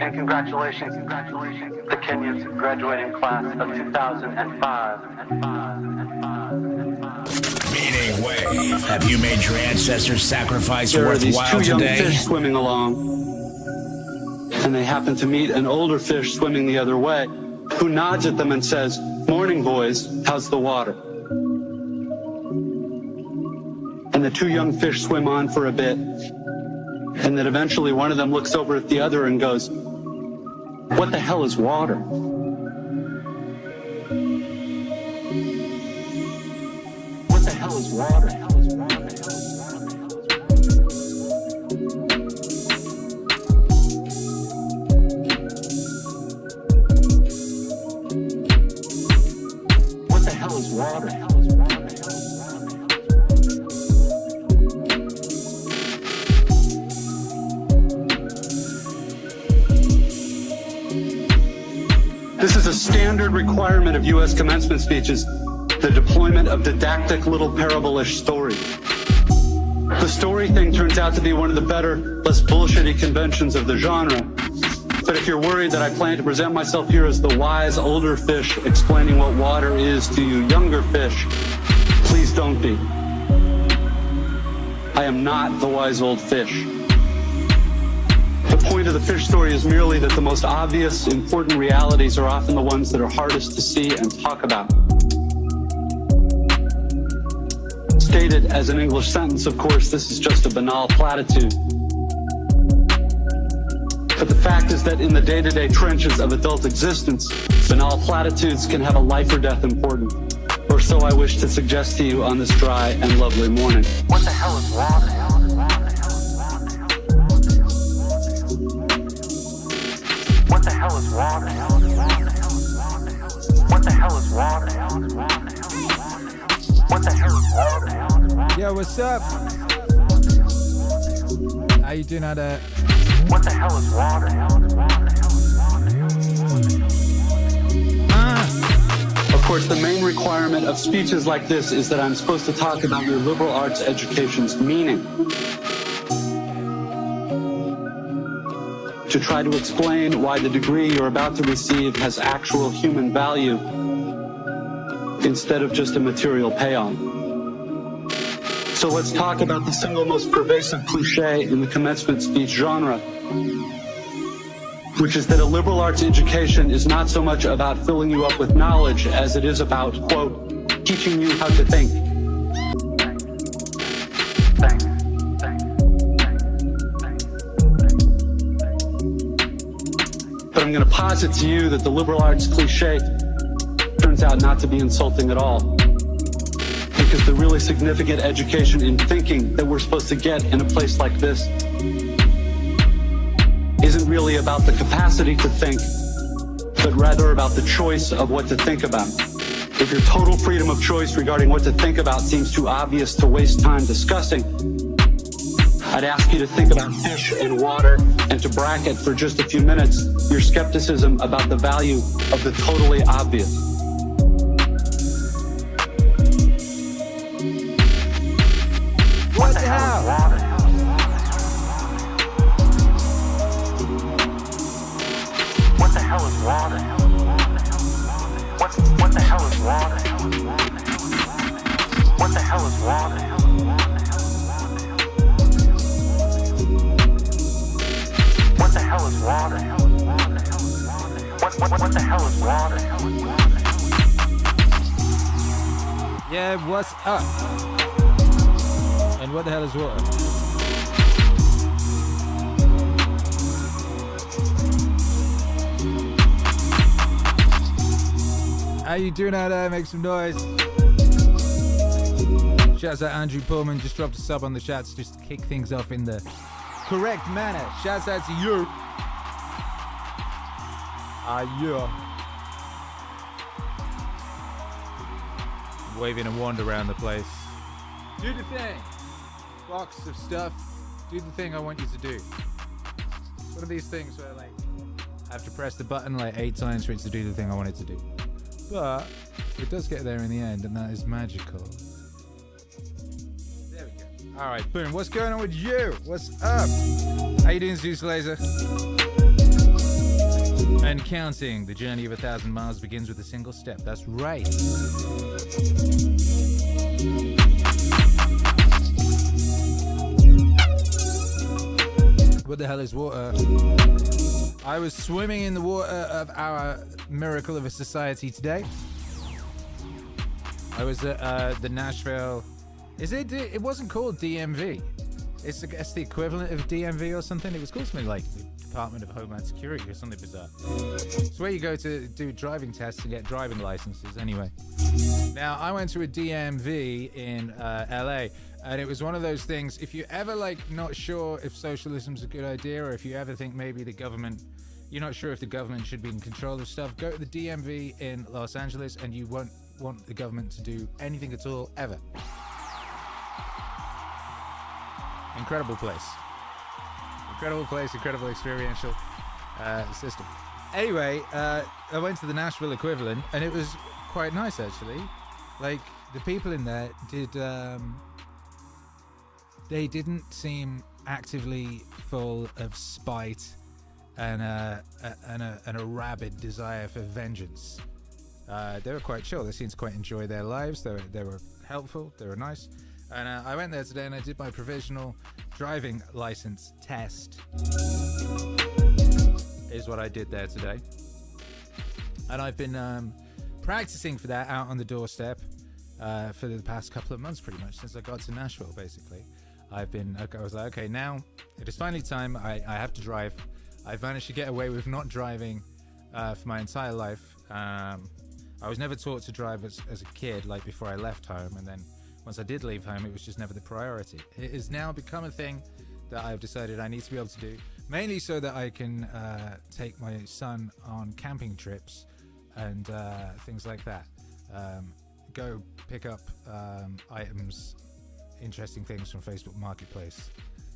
and congratulations, the Kenyans graduating class of 2005. Meaningwave. Have you made your ancestors' sacrifice There are these worthwhile two young today? fish swimming along, and they happen to meet an older fish swimming the other way, who nods at them and says, "Morning, boys, how's the water?" And the two young fish swim on for a bit, and then eventually one of them looks over at the other and goes, "What the hell is water?" What the hell is water? What the hell is water? This is a standard requirement of U.S. commencement speeches, the deployment of didactic little parable-ish story. The story thing turns out to be one of the better, less bullshitty conventions of the genre. But if you're worried that I plan to present myself here as the wise older fish explaining what water is to you younger fish, please don't be. I am not the wise old fish. The point of the fish story is merely that the most obvious, important realities are often the ones that are hardest to see and talk about. Stated as an English sentence, of course, this is just a banal platitude. But the fact is that in the day-to-day trenches of adult existence, banal platitudes can have a life or death importance. Or so I wish to suggest to you on this dry and lovely morning. What the hell is water? What the hell is water? What the hell is water? What the hell is water? Yo, what's up? How you doing out there? What the hell is water? Of course, the main requirement of speeches like this is that I'm supposed to talk about your liberal arts education's meaning. To try to explain why the degree you're about to receive has actual human value instead of just a material payoff. So let's talk about the single most pervasive cliche in the commencement speech genre, which is that a liberal arts education is not so much about filling you up with knowledge as it is about, quote, teaching you how to think. But I'm going to posit to you that the liberal arts cliche turns out not to be insulting at all. Because the really significant education in thinking that we're supposed to get in a place like this isn't really about the capacity to think, but rather about the choice of what to think about. If your total freedom of choice regarding what to think about seems too obvious to waste time discussing, I'd ask you to think about fish and water and to bracket for just a few minutes your skepticism about the value of the totally obvious. What the hell? What the hell is water? What the hell is water? What the hell is water? What the hell is water? What the hell is water? Yeah, what's up? And what the hell is water? How you doing out there? Make some noise. Shouts out Andrew Pullman, just dropped a sub on the chats just to kick things off in the correct manner. Shouts out to you. Yeah. Waving a wand around the place. Do the thing. Box of stuff. Do the thing I want you to do. It's one of these things where like I have to press the button like 8 times for it to do the thing I want it to do. But it does get there in the end, and that is magical. There we go. Alright, boom. What's going on with you? What's up? How you doing, Zeus Laser? And counting. The journey of 1,000 miles begins with a single step. That's right. What the hell is water? I was swimming in the water of our miracle of a society today. I was at the Nashville. It wasn't called DMV. It's, I guess, the equivalent of DMV or something. It was called something like the Department of Homeland Security or something bizarre. It's where you go to do driving tests and get driving licenses anyway. Now, I went to a DMV in LA, and it was one of those things, if you're ever not sure if socialism's a good idea, or if you ever think maybe you're not sure if the government should be in control of stuff, go to the DMV in Los Angeles and you won't want the government to do anything at all, ever. Incredible place, incredible experiential system. Anyway, I went to the Nashville equivalent, and it was quite nice actually. The people in there they didn't seem actively full of spite and a rabid desire for vengeance. They were quite chill. They seemed to quite enjoy their lives. They were helpful. They were nice. And I went there today and I did my provisional driving license test. Is what I did there today. And I've been practicing for that out on the doorstep for the past couple of months, pretty much, since I got to Nashville, basically. I was like, okay, now it is finally time. I have to drive. I've managed to get away with not driving for my entire life. I was never taught to drive as a kid, before I left home, and then once I did leave home, it was just never the priority. It has now become a thing that I've decided I need to be able to do, mainly so that I can take my son on camping trips and things like that. Go pick up items, interesting things from Facebook Marketplace,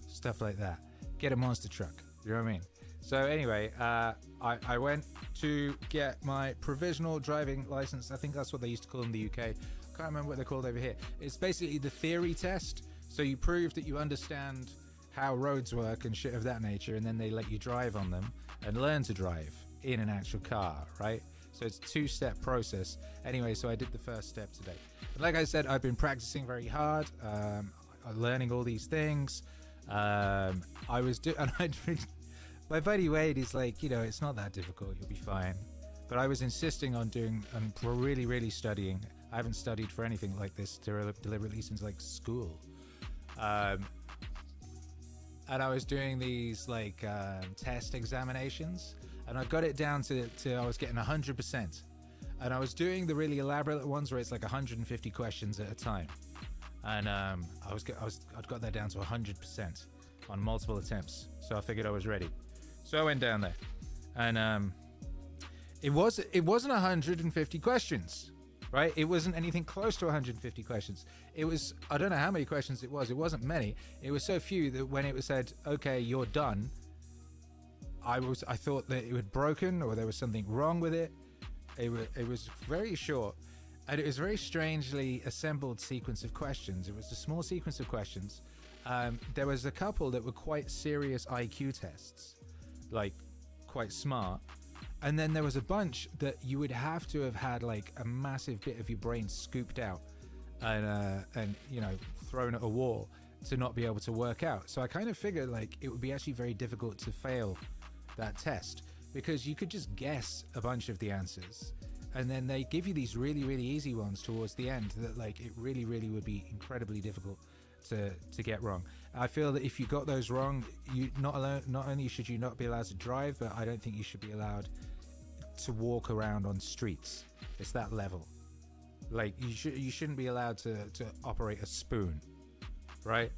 stuff like that. Get a monster truck, you know what I mean? So anyway, I went to get my provisional driving license. I think that's what they used to call in the UK. I can't remember what they're called over here. It's basically the theory test. So you prove that you understand how roads work and shit of that nature, and then they let you drive on them and learn to drive in an actual car, right? So it's a two-step process. Anyway, so I did the first step today. But like I said, I've been practicing very hard, learning all these things. My buddy Wade is like, it's not that difficult, you'll be fine. But I was insisting on really, really studying. I haven't studied for anything like this deliberately since school. And I was doing these test examinations, and I got it down to I was getting 100%. And I was doing the really elaborate ones where it's 150 questions at a time. And I'd got that down to 100% on multiple attempts. So I figured I was ready. So I went down there, and it wasn't 150 questions, right? It wasn't anything close to 150 questions. It was, I don't know how many questions it was. It wasn't many. It was so few that when it was said, okay, you're done, I thought that it had broken or there was something wrong with it. It was very short, and it was a very strangely assembled sequence of questions. It was a small sequence of questions. There was a couple that were quite serious IQ tests, quite smart. And then there was a bunch that you would have to have had a massive bit of your brain scooped out and thrown at a wall to not be able to work out. So I kind of figured it would be actually very difficult to fail that test, because you could just guess a bunch of the answers, and then they give you these really, really easy ones towards the end that it really, really would be incredibly difficult to get wrong. I feel that if you got those wrong, you not only should you not be allowed to drive, but I don't think you should be allowed to walk around on streets. It's that level. You shouldn't be allowed to operate a spoon, right?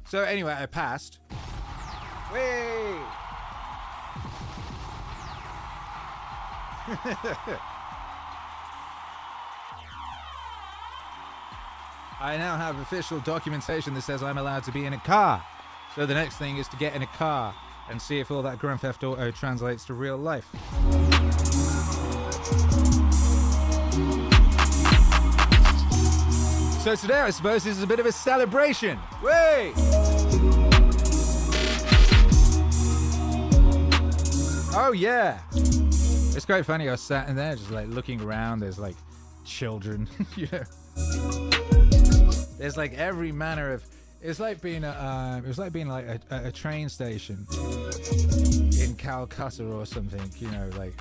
So anyway, I passed. Whee! I now have official documentation that says I'm allowed to be in a car. So the next thing is to get in a car and see if all that Grand Theft Auto translates to real life. So today, I suppose, is a bit of a celebration. Whey! Oh yeah! It's quite funny. I was sat in there just like looking around. There's like children, you know. There's like every manner of. It's like being like a train station in Calcutta or something, you know, like.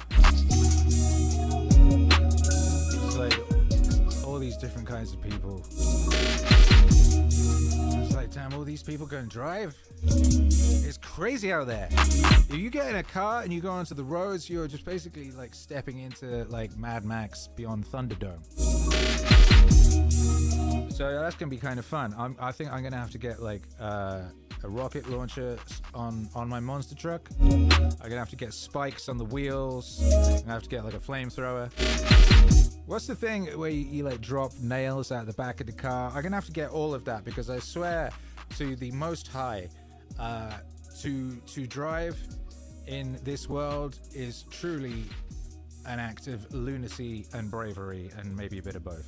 It's like all these different kinds of people. It's like, damn, all these people go and drive. It's crazy out there. If you get in a car and you go onto the roads, you're just basically like stepping into like Mad Max Beyond Thunderdome. So that's gonna be kind of fun. I think I'm gonna have to get like a rocket launcher on my monster truck. I'm gonna have to get spikes on the wheels. I'm gonna have to get like a flamethrower. What's the thing where you like drop nails out the back of the car? I'm gonna have to get all of that because I swear to the Most High, to drive in this world is truly an act of lunacy and bravery, and maybe a bit of both.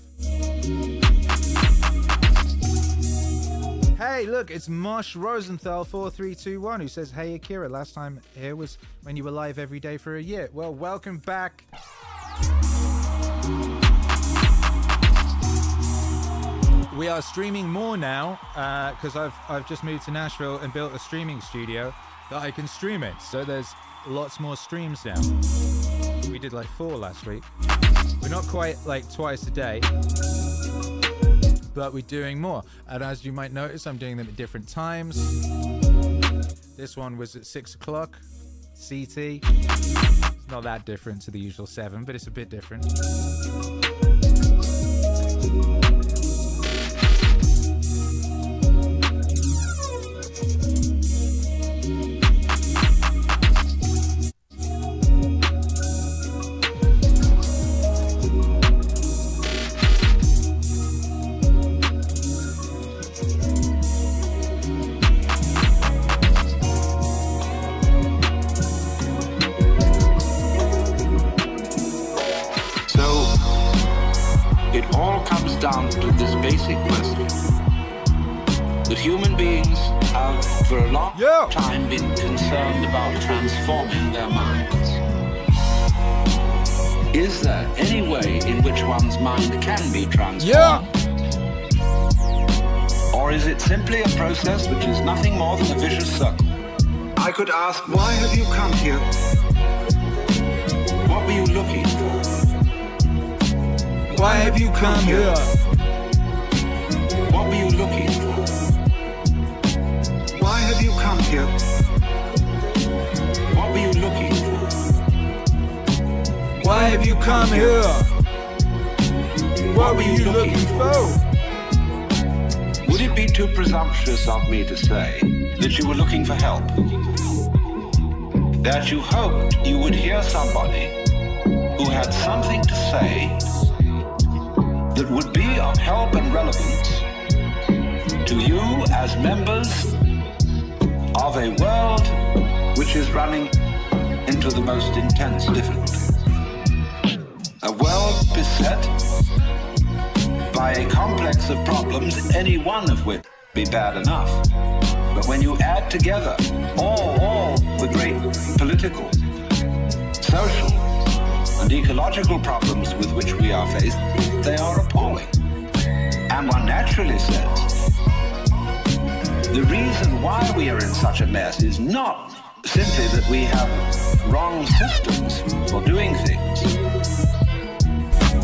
Hey, look, it's Mosh Rosenthal 4321 who says, "Hey Akira, last time here was when you were live every day for a year." Well, welcome back. We are streaming more now because I've just moved to Nashville and built a streaming studio that I can stream it. So there's lots more streams now. We did like 4 last week. We're not quite like twice a day, but we're doing more. And as you might notice, I'm doing them at different times. This one was at 6 o'clock CT. It's not that different to the usual 7, but it's a bit different. Down to this basic question that human beings have for a long time been concerned about transforming their minds. Is there any way in which one's mind can be transformed? Or is it simply a process which is nothing more than a vicious circle? I could ask, why have you come here? What were you looking for? Why have you come here? What were you looking for? Why have you come here? What were you looking for? Why have you come here? What were you looking for? Would it be too presumptuous of me to say that you were looking for help? That you hoped you would hear somebody who had something to say that would be of help and relevance to you as members of a world which is running into the most intense difficulty. A world beset by a complex of problems, any one of which be bad enough. But when you add together all the great political, social, and ecological problems with which we are faced, they are appalling. And one naturally says, the reason why we are in such a mess is not simply that we have wrong systems for doing things,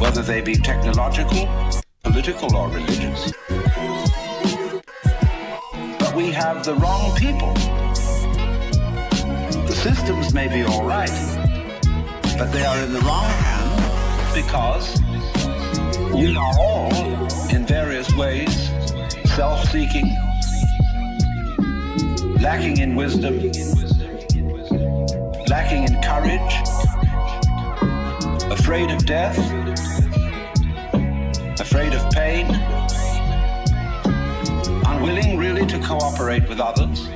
whether they be technological, political, or religious. But we have the wrong people. The systems may be all right, but they are in the wrong hands because we are all, in various ways, self-seeking, lacking in wisdom, lacking in courage, afraid of death, afraid of pain, unwilling really to cooperate with others,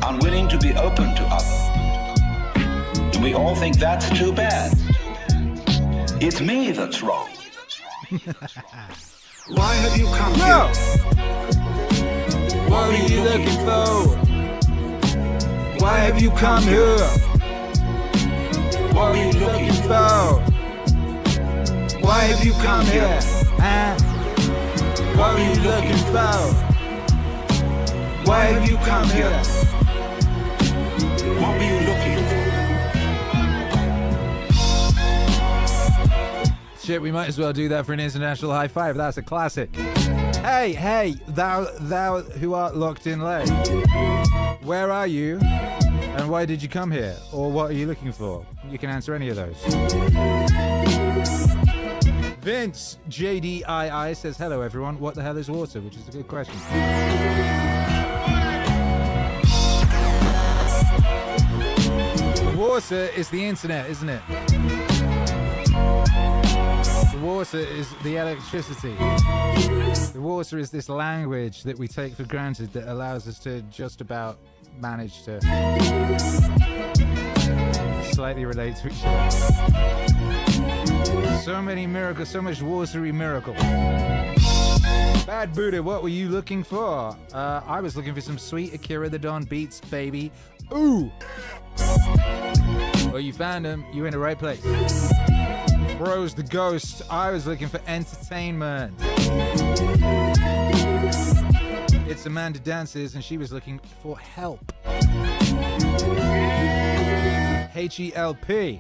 unwilling to be open to others. And we all think that's too bad. It's me that's wrong. Why have you come here? What were you looking for? Why have you come here? What were you looking for? Why have you come here? Huh? What are you looking for? Why have you come here? What were you looking for? Shit, we might as well do that for an international high five. That's a classic. Hey, thou who art locked in late. Where are you? And why did you come here? Or what are you looking for? You can answer any of those. Vince JDII says, hello everyone, what the hell is water? Which is a good question. Water is the internet, isn't it? The water is the electricity. The water is this language that we take for granted that allows us to just about manage to slightly relate to each other. So many miracles, so much watery miracle. Bad Buddha, what were you looking for? I was looking for some sweet Akira the Don beats, baby. Ooh! Well, you found him. You in the right place. Bros the Ghost, I was looking for entertainment. It's Amanda Dances, and she was looking for help. HELP.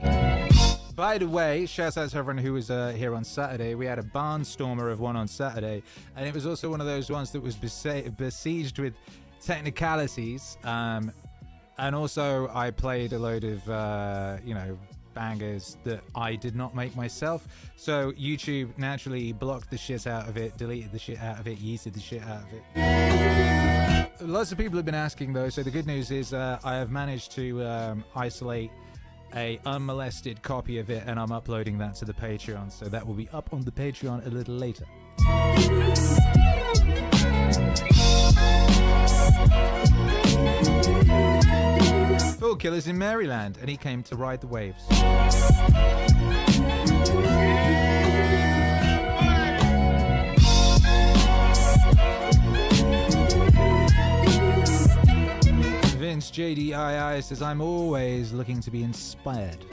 By the way, shout out to everyone who was here on Saturday. We had a barnstormer of one on Saturday, and it was also one of those ones that was besieged with technicalities. And also, I played a load of, bangers that I did not make myself. So YouTube naturally blocked the shit out of it, deleted the shit out of it, yeeted the shit out of it. Lots of people have been asking though, so the good news is I have managed to isolate a unmolested copy of it, and I'm uploading that to the Patreon, so that will be up on the Patreon a little later. Full Killer's in Maryland, and he came to ride the waves. Vince JDII says, I'm always looking to be inspired.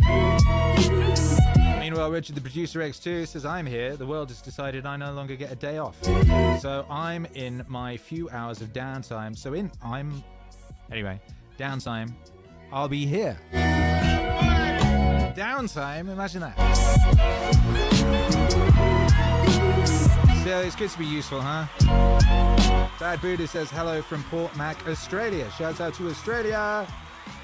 Meanwhile, Richard the Producer X2 says, I'm here. The world has decided I no longer get a day off. So I'm in my few hours of downtime. Downtime. I'll be here. Downtime? Imagine that. So it's good to be useful, huh? Bad Buddha says hello from Port Mac, Australia. Shouts out to Australia.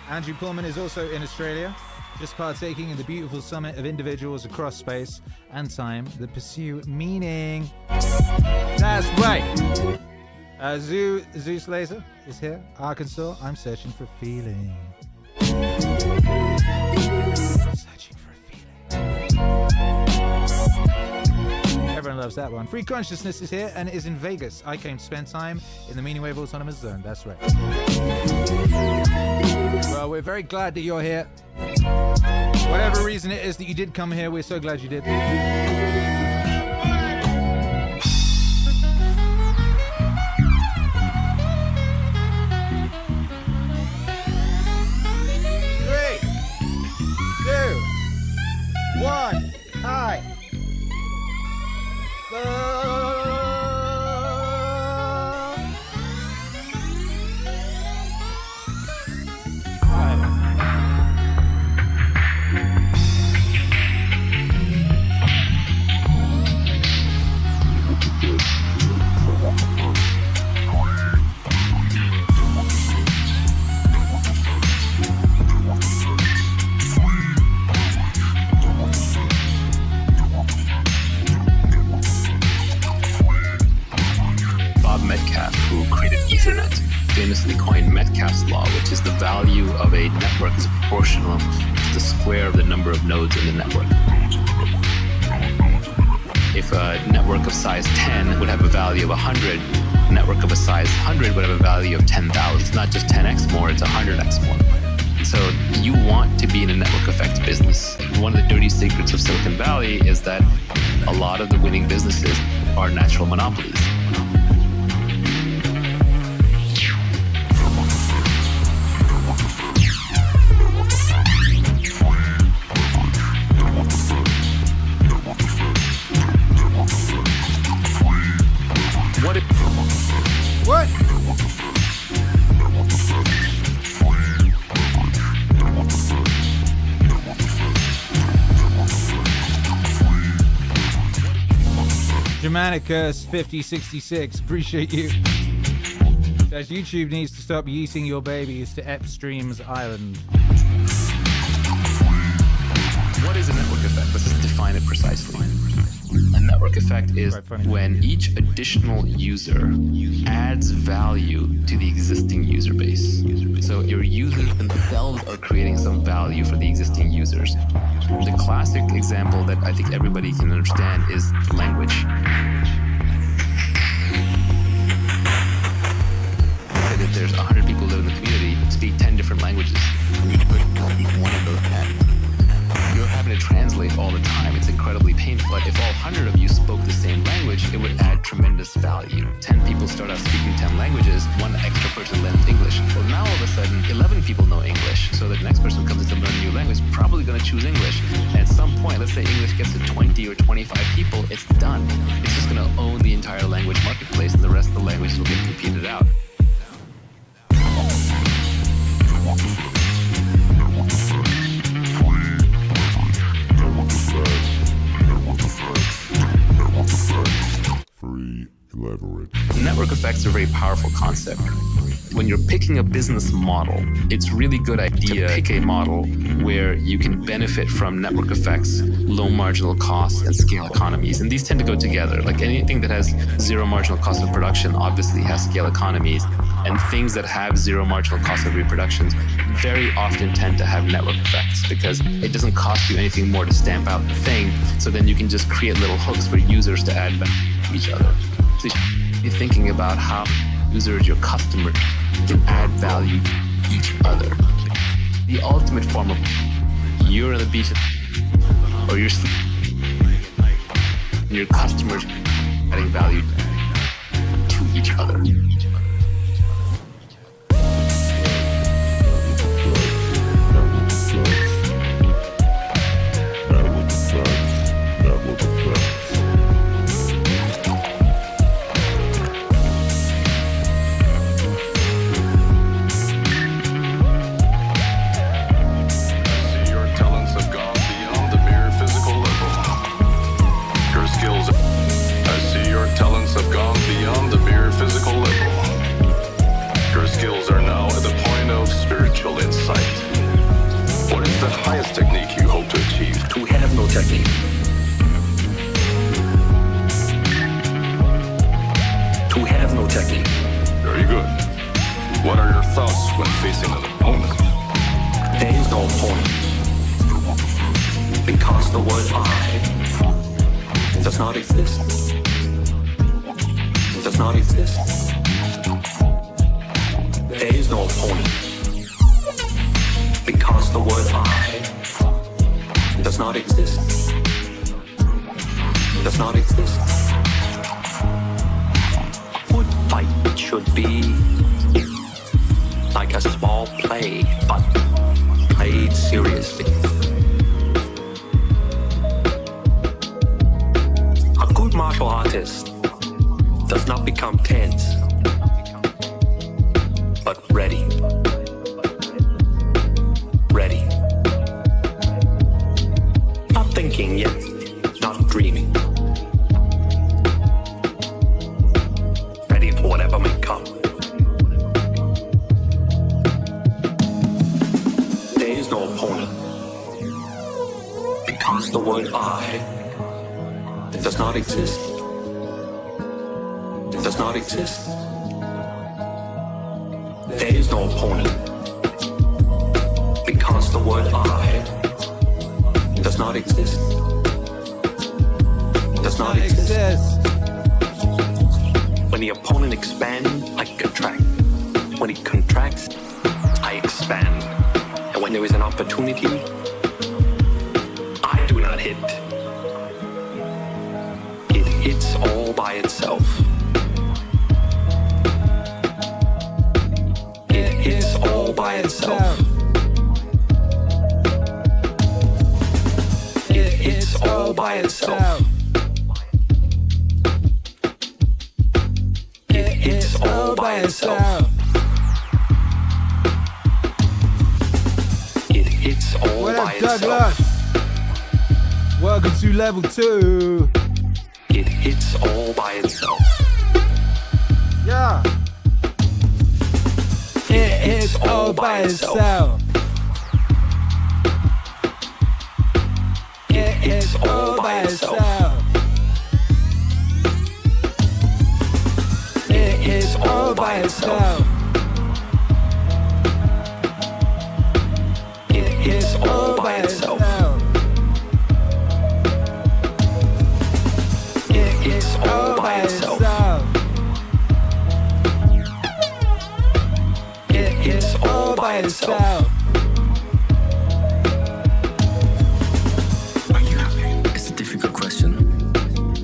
Andrew Pullman is also in Australia, just partaking in the beautiful summit of individuals across space and time that pursue meaning. That's right. Zeus Laser is here. Arkansas, I'm searching for feeling. Searching for a feeling. Everyone loves that one. Free Consciousness is here and is in Vegas. I came to spend time in the Meaningwave Autonomous Zone. That's right. Well, we're very glad that you're here. Whatever reason it is that you did come here, we're so glad you did. 1, hi. Famously coined Metcalfe's law, which is the value of a network is proportional to the square of the number of nodes in the network. If a network of size 10 would have a value of 100, a network of a size 100 would have a value of 10,000. It's not just 10x more, it's 100x more. And so you want to be in a network effects business. One of the dirty secrets of Silicon Valley is that a lot of the winning businesses are natural monopolies. Germanicus 5066, appreciate you. Says YouTube needs to stop yeeting your babies to Epstream's island. What is a network effect? Let's just define it precisely. A network effect is when each additional user adds value to the existing user base. So your users themselves are creating some value for the existing users. The classic example that I think everybody can understand is language. That if there's 100 people who live in the community, speak 10 different languages, and you put one of those you're having to translate all the time. It's incredibly painful. But if all 100 of you spoke the same language, it would add tremendous value. 10 people start out speaking 10 languages, one extra person learns English. Well, now all of a sudden, 11 people know English. So the next person comes in to learn a new language, probably going to choose English. And at some point, let's say English gets to 20 or 25 people, it's done. It's just going to own the entire language marketplace, and the rest of the languages will get competed out. Network effects are a very powerful concept. When you're picking a business model, it's really good idea to pick a model where you can benefit from network effects, low marginal costs, and scale economies. And these tend to go together. Like anything that has zero marginal cost of production obviously has scale economies. And things that have zero marginal cost of reproductions very often tend to have network effects because it doesn't cost you anything more to stamp out the thing. So then you can just create little hooks for users to add value to each other. So you're thinking about how users, your customers, can add value to each other. The ultimate form of you're on the beach or you're sleeping, and your customers adding value to each other. Level 2. It hits is all by itself. Yeah. It is all by itself. It is all by itself. It is all by itself. It is all by itself. It is all by itself. It is all by itself. Are you happy? It's a difficult question.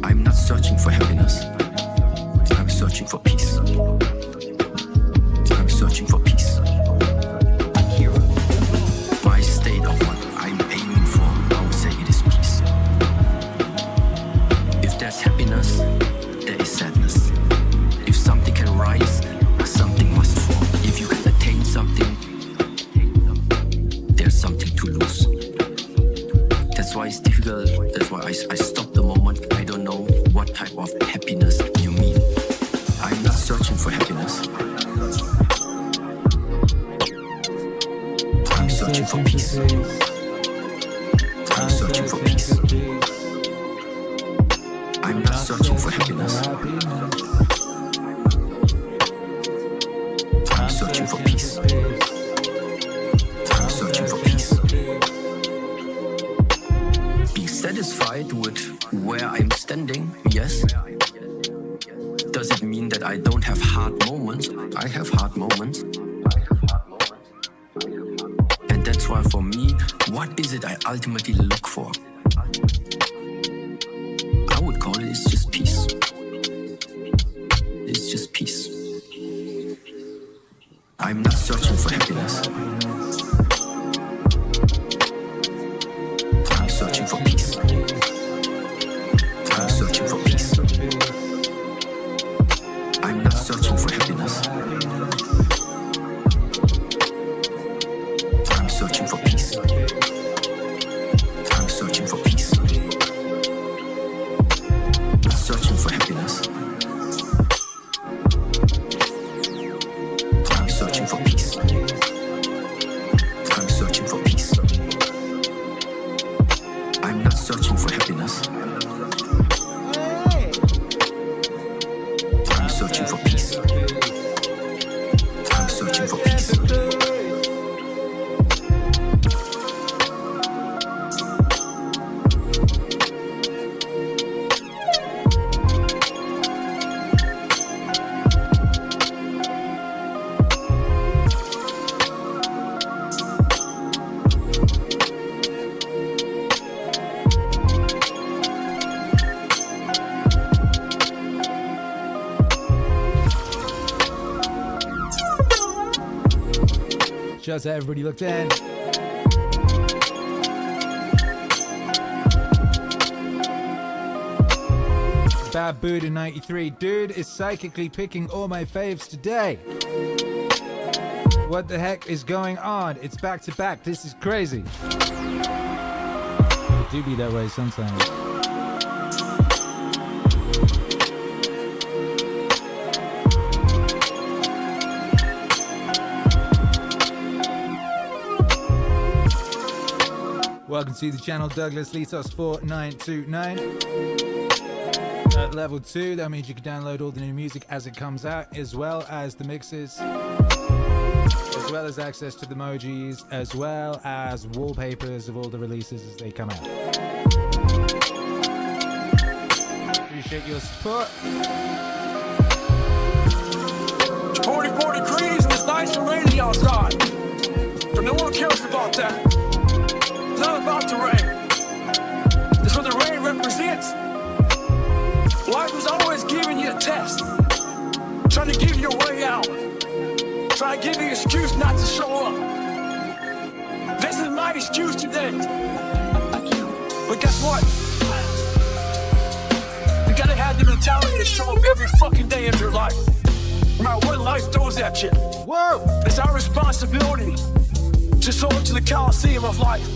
I'm not searching for happiness. I'm searching for peace. I'm searching for peace. Akira. My state of what I'm aiming for, I would say it is peace. If there's happiness, there is sadness. If something can rise, something must fall. If you can attain something, there's something to lose. That's why it's difficult. That's why I stop the moment. I don't know what type of happiness you mean. I'm not searching for happiness. I'm searching for peace. I'm searching for peace. I'm not searching for happiness. I'm searching for peace. I'm searching for peace. Being satisfied with where I'm standing, yes. Does it mean that I don't have hard moments? I have hard moments. And that's why for me, what is it I ultimately look for? I would call it, it's just peace. It's just peace. I'm not searching for happiness. I'm searching for peace. I'm searching for peace. I'm not searching for happiness. I'm searching for peace. I'm searching for peace. Not searching for happiness. I'm searching for peace. I'm searching for peace. I'm not searching for happiness. I'm searching for peace. I'm searching for peace. Shouts out everybody looked in. Bad Buddha 93. Dude is psychically picking all my faves today. What the heck is going on? It's back to back. This is crazy. It do be that way sometimes. Welcome to the channel, Douglas Litos 4929. At level 2, that means you can download all the new music as it comes out, as well as the mixes, as well as access to the emojis, as well as wallpapers of all the releases as they come out. Appreciate your support. It's 44 degrees and it's nice and rainy outside. But no one cares about that. It's not about the rain. It's what the rain represents. Life is always giving you a test. Trying to give you a way out. Trying to give you an excuse not to show up. This is my excuse today. But guess what? You gotta have the mentality to show up every fucking day of your life. No matter what life throws at you. Whoa! It's our responsibility to show up to the Coliseum of life.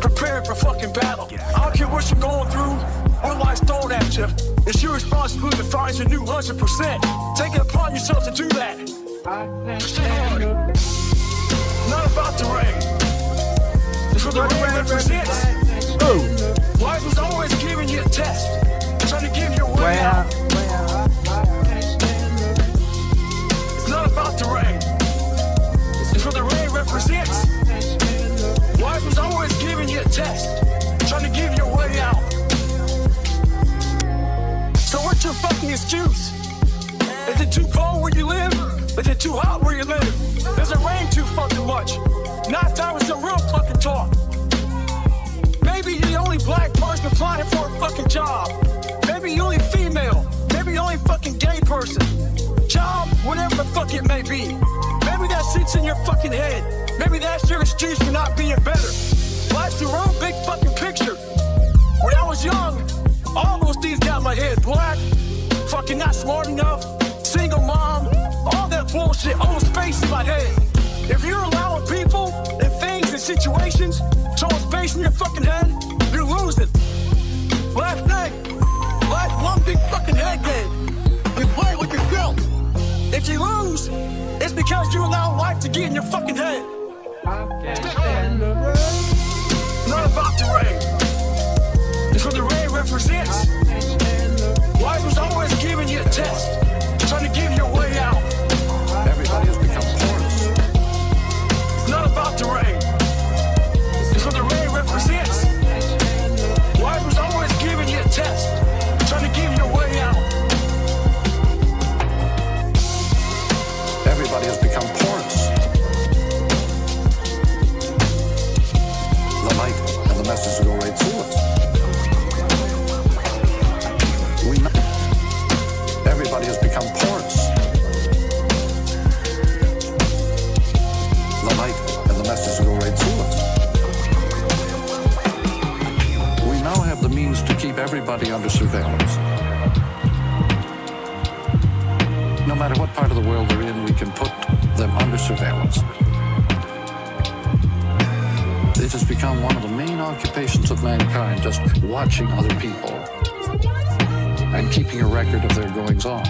Preparing for fucking battle. I don't care what you're going through, what life's thrown at future, it's your responsibility to find your new 100%. Take it upon yourself to do that. Stay hard. Not about the rain. It's what the rain represents. Life is always giving you a test, trying to give you a way out. It's not about the rain. It's what the rain represents. Life is always giving you a test, trying to give you a way out. So what's your fucking excuse? Is it too cold where you live? Is it too hot where you live? Does it rain too fucking much? Now time with some real fucking talk. Maybe you're the only black person applying for a fucking job. Maybe you're only female. Maybe you're only fucking gay person. Job, whatever the fuck it may be. Maybe that sits in your fucking head. Maybe that's your excuse for not being better. Life's your own big fucking picture. When I was young, all those things got in my head. Black, fucking not smart enough, single mom, all that bullshit, all space in my head. If you're allowing people and things and situations to hold space in your fucking head, you're losing. Last night, life's one big fucking head game. You play with yourself. If you lose, it's because you allow life to get in your fucking head. Not about the rain. It's what the rain represents. Life was always giving you a test, trying to give you a way out. Everybody has become porous. Not about the rain. It's what the rain represents. Life was always giving you a test, trying to give you a way out. Everybody has become porous. The light and the message go right through it. We know. Everybody has become porous. The light and the message go right through it. We now have the means to keep everybody under surveillance. No matter what part of the world they're in, we can put them under surveillance. It has become one of the main occupations of mankind, just watching other people and keeping a record of their goings-on.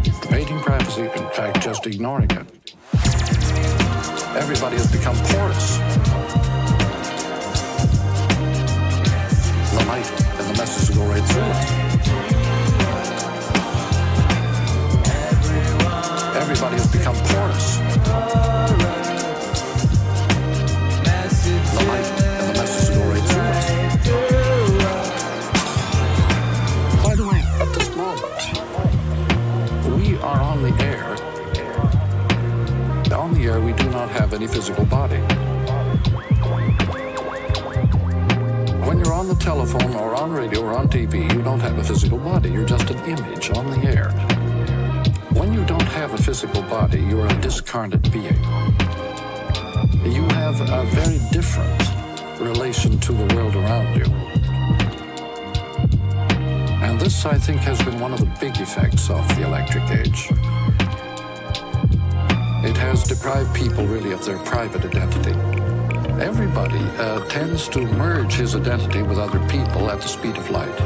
Evading privacy, in fact, just ignoring it. Everybody has become porous. The light and the message go right through it. Everybody has become porous. The light and the message go right through it. By the way, at this moment, we are on the air. On the air, we do not have any physical body. When you're on the telephone or on radio or on TV, you don't have a physical body. You're just an image on the air. When you don't have a physical body, you're a discarnate being. You have a very different relation to the world around you. And this, I think, has been one of the big effects of the electric age. It has deprived people really of their private identity. Everybody tends to merge his identity with other people at the speed of light.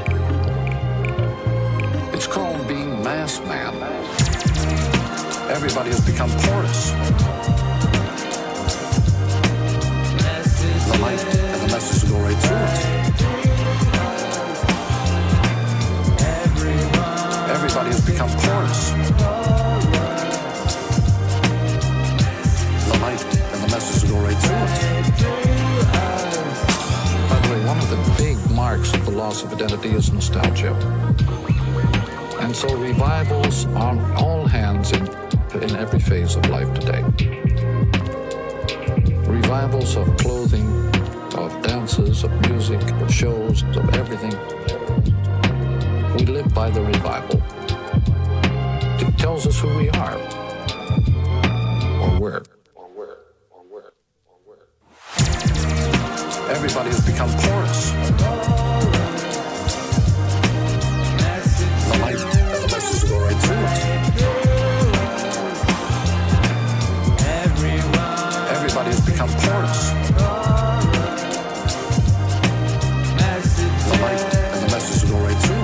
It's called being mass man. Everybody has become porous. The light and the message go right through it. Everybody has become porous. The light and the message go right through it. By the way, one of the big marks of the loss of identity is nostalgia. And so revivals on all hands in every phase of life today. Revivals of clothing, of dances, of music, of shows, of everything. We live by the revival. It tells us who we are, or were. Everybody has become porous. The light and the message go right through it. Everybody has become porous. The light and the message go right through it.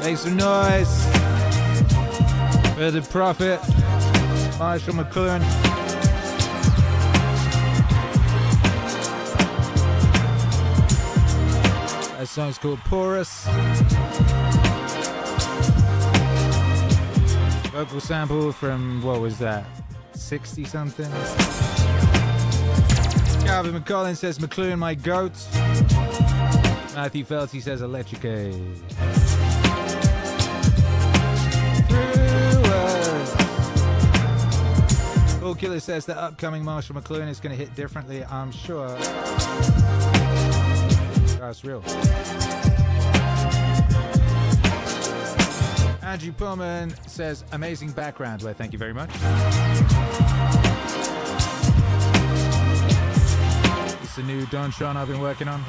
Make some noise for the prophet, Marshall McLuhan. That song's called Porous. Vocal sample from, what was that, 60 something? Calvin McCollin says McLuhan my goat. Matthew Felty says Electric. Full Killer says the upcoming Marshall McLuhan is going to hit differently, I'm sure. That's real. Andrew Pullman says amazing background. Well, thank you very much. It's the new Don Sean I've been working on.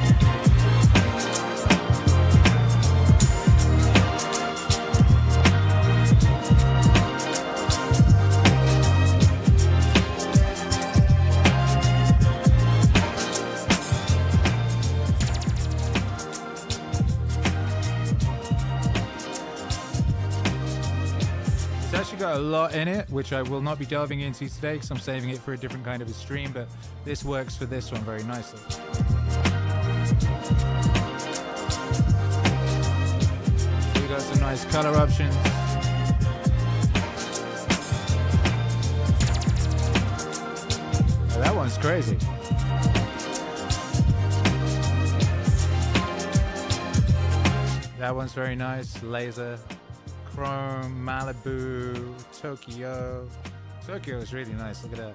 Got a lot in it, which I will not be delving into today because I'm saving it for a different kind of a stream, but this works for this one very nicely. We got some nice color options. Oh, that one's crazy. That one's very nice. Laser. Chrome, Malibu, Tokyo. Tokyo is really nice, look at that.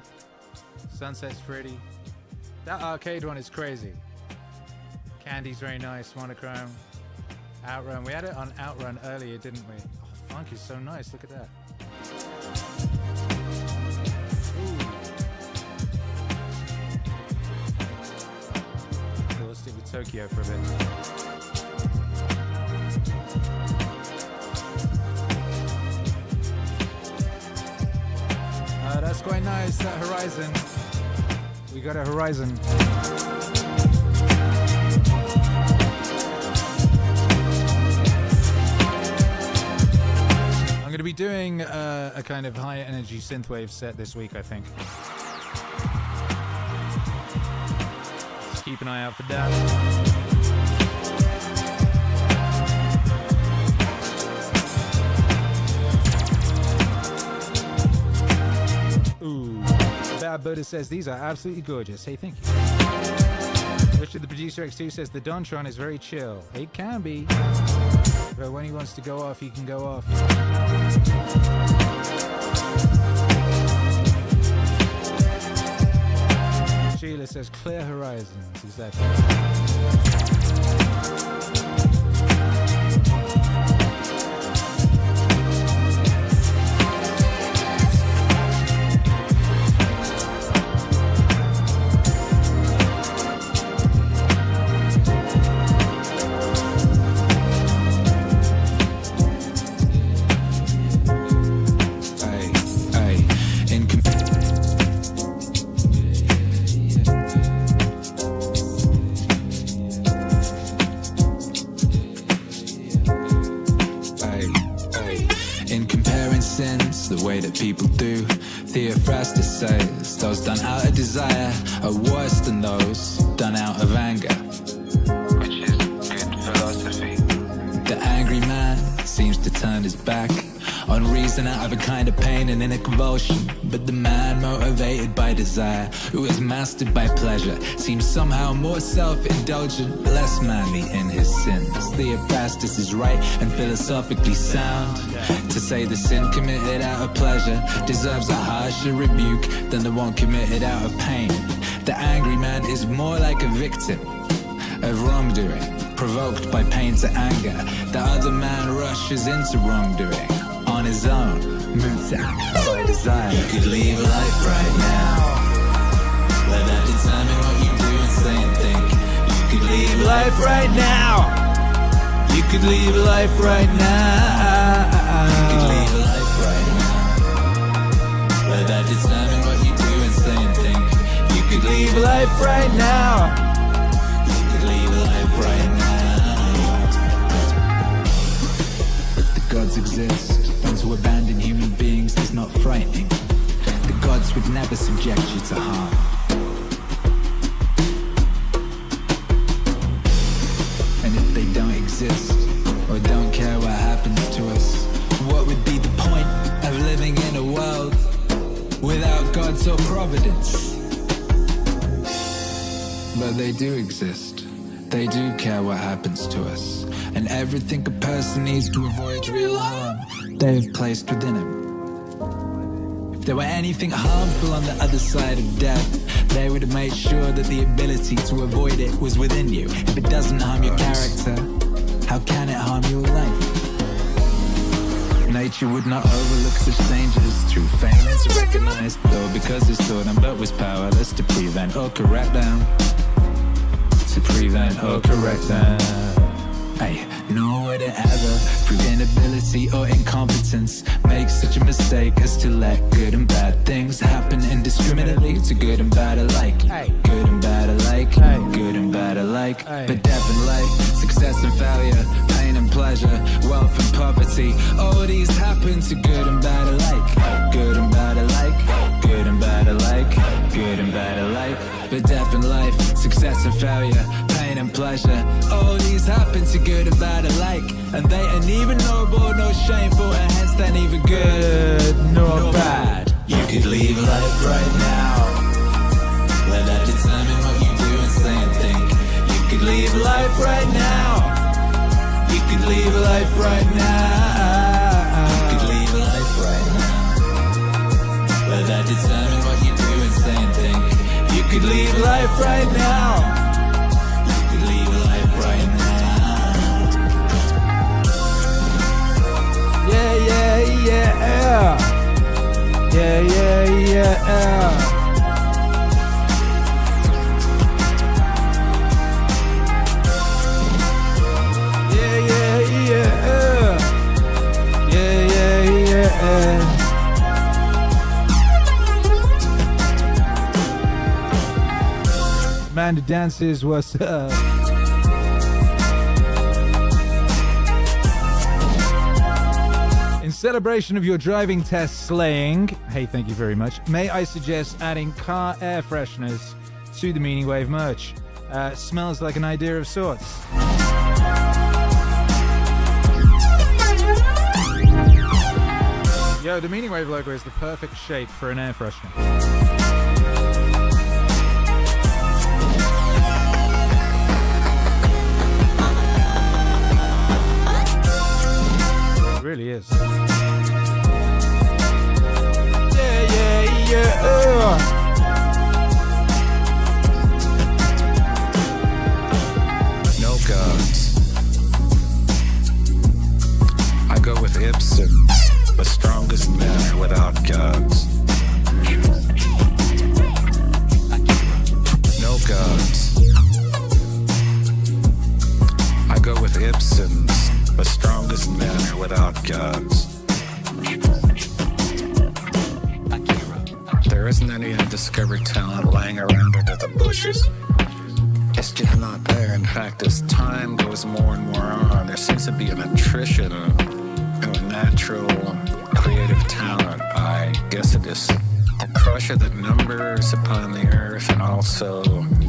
Sunset's pretty. That arcade one is crazy. Candy's very nice, monochrome. Outrun, we had it on Outrun earlier, didn't we? Oh, funk is so nice, look at that. Ooh. So we'll stick with Tokyo for a bit. That's quite nice, that horizon. We got a horizon. I'm going to be doing a kind of high energy synthwave set this week, I think. Just keep an eye out for that. Ooh. Bad Buddha says these are absolutely gorgeous. Hey, thank you. Richard the Producer X2 says the Dontron is very chill. It can be. But when he wants to go off, he can go off. Sheila says clear horizons. Exactly. People do. Theophrastus says those done out of desire are worse than those done out of anger. Which is good philosophy. The angry man seems to turn his back on reason out of a kind of pain and in a convulsion. But the man motivated by desire, who is mastered by pleasure, seems somehow more self-indulgent, less manly in his sins. Theophrastus is right and philosophically sound to say the sin committed out of pleasure deserves a harsher rebuke than the one committed out of pain. The angry man is more like a victim of wrongdoing, provoked by pain to anger. The other man rushes into wrongdoing on his own, moved to act by desire. You could leave life right now. Let that determine what you do and say and think. You could leave life right now. You could leave life right now. You could leave life right now. Let that determine what you do and say and think. You could leave life right now. You could leave life right now. gods exist, and to abandon human beings is not frightening. The gods would never subject you to harm. And if they don't exist, or don't care what happens to us, what would be the point of living in a world without gods or providence? But they do exist. They do care what happens to us. And everything a person needs to avoid real harm, they have placed within him. If there were anything harmful on the other side of death, they would have made sure that the ability to avoid it was within you. If it doesn't harm your character, how can it harm your life? Nature would not overlook such dangers through failing to recognize, though because it's thought and but was powerless to prevent or correct them. To prevent or correct them. Hey, nor would it ever, through inability or incompetence, make such a mistake as to let good and bad things happen indiscriminately to good and bad alike. Good and bad alike. Good and bad alike. But death and life, success and failure, pain and pleasure, wealth and poverty, all these happen to good and bad alike. Good and bad alike. Good and bad alike. Good and bad alike. But death and life, success and failure, pain and pleasure, all these happen to good and bad alike. And they ain't even noble nor shameful, and hence they're neither good nor bad. You could leave life right now. Let that determine what you do and say and think. You could leave life right now. You could leave life right now. You could leave life right now. Let that determine what you do and say and think. You could leave life right now. You could leave life right now. Yeah, yeah, yeah. Yeah, yeah, yeah. Yeah, yeah, yeah. Yeah, yeah, yeah. Amanda Dances, what's up? In celebration of your driving test slaying, hey, thank you very much, may I suggest adding car air fresheners to the Meaningwave merch. Smells like an idea of sorts. Yo, the Meaningwave logo is the perfect shape for an air freshener. Really is. Yeah, yeah, yeah. No gods. I go with Ibsen. The strongest men are without gods. No gods. I go with Ibsen's. The strongest men are without gods. Akira. There isn't any undiscovered talent lying around under the bushes. It's just not there. In fact, as time goes more and more on, there seems to be an attrition of natural creative talent. I guess it is the pressure that numbers upon the earth, and also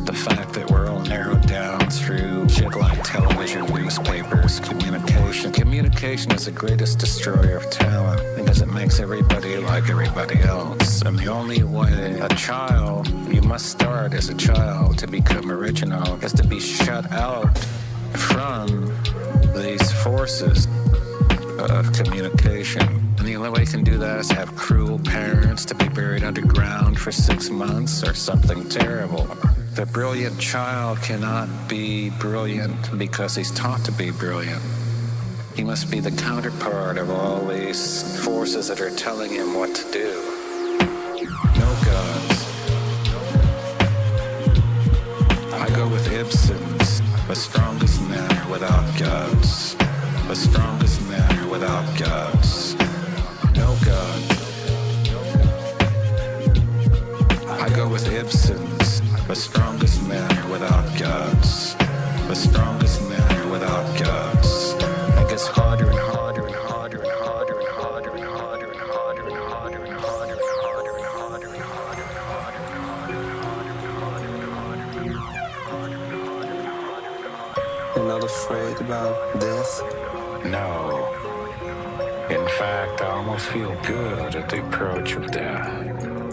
the fact that we're all narrowed down through shit like television, newspapers, communication. Communication is the greatest destroyer of talent because it makes everybody like everybody else. And the only way a child, you must start as a child to become original, is to be shut out from these forces of communication. And the only way you can do that is have cruel parents to be buried underground for 6 months or something terrible. The brilliant child cannot be brilliant because he's taught to be brilliant. He must be the counterpart of all these forces that are telling him what to do. No gods. I go with Ibsen's. The strongest men are without gods. The strongest men are without gods. No gods. I go with Ibsen's. The strongest men are without gods. The strongest men are without gods. It gets harder and harder and harder. afraid about death? No. In fact, I almost feel good at the approach of death.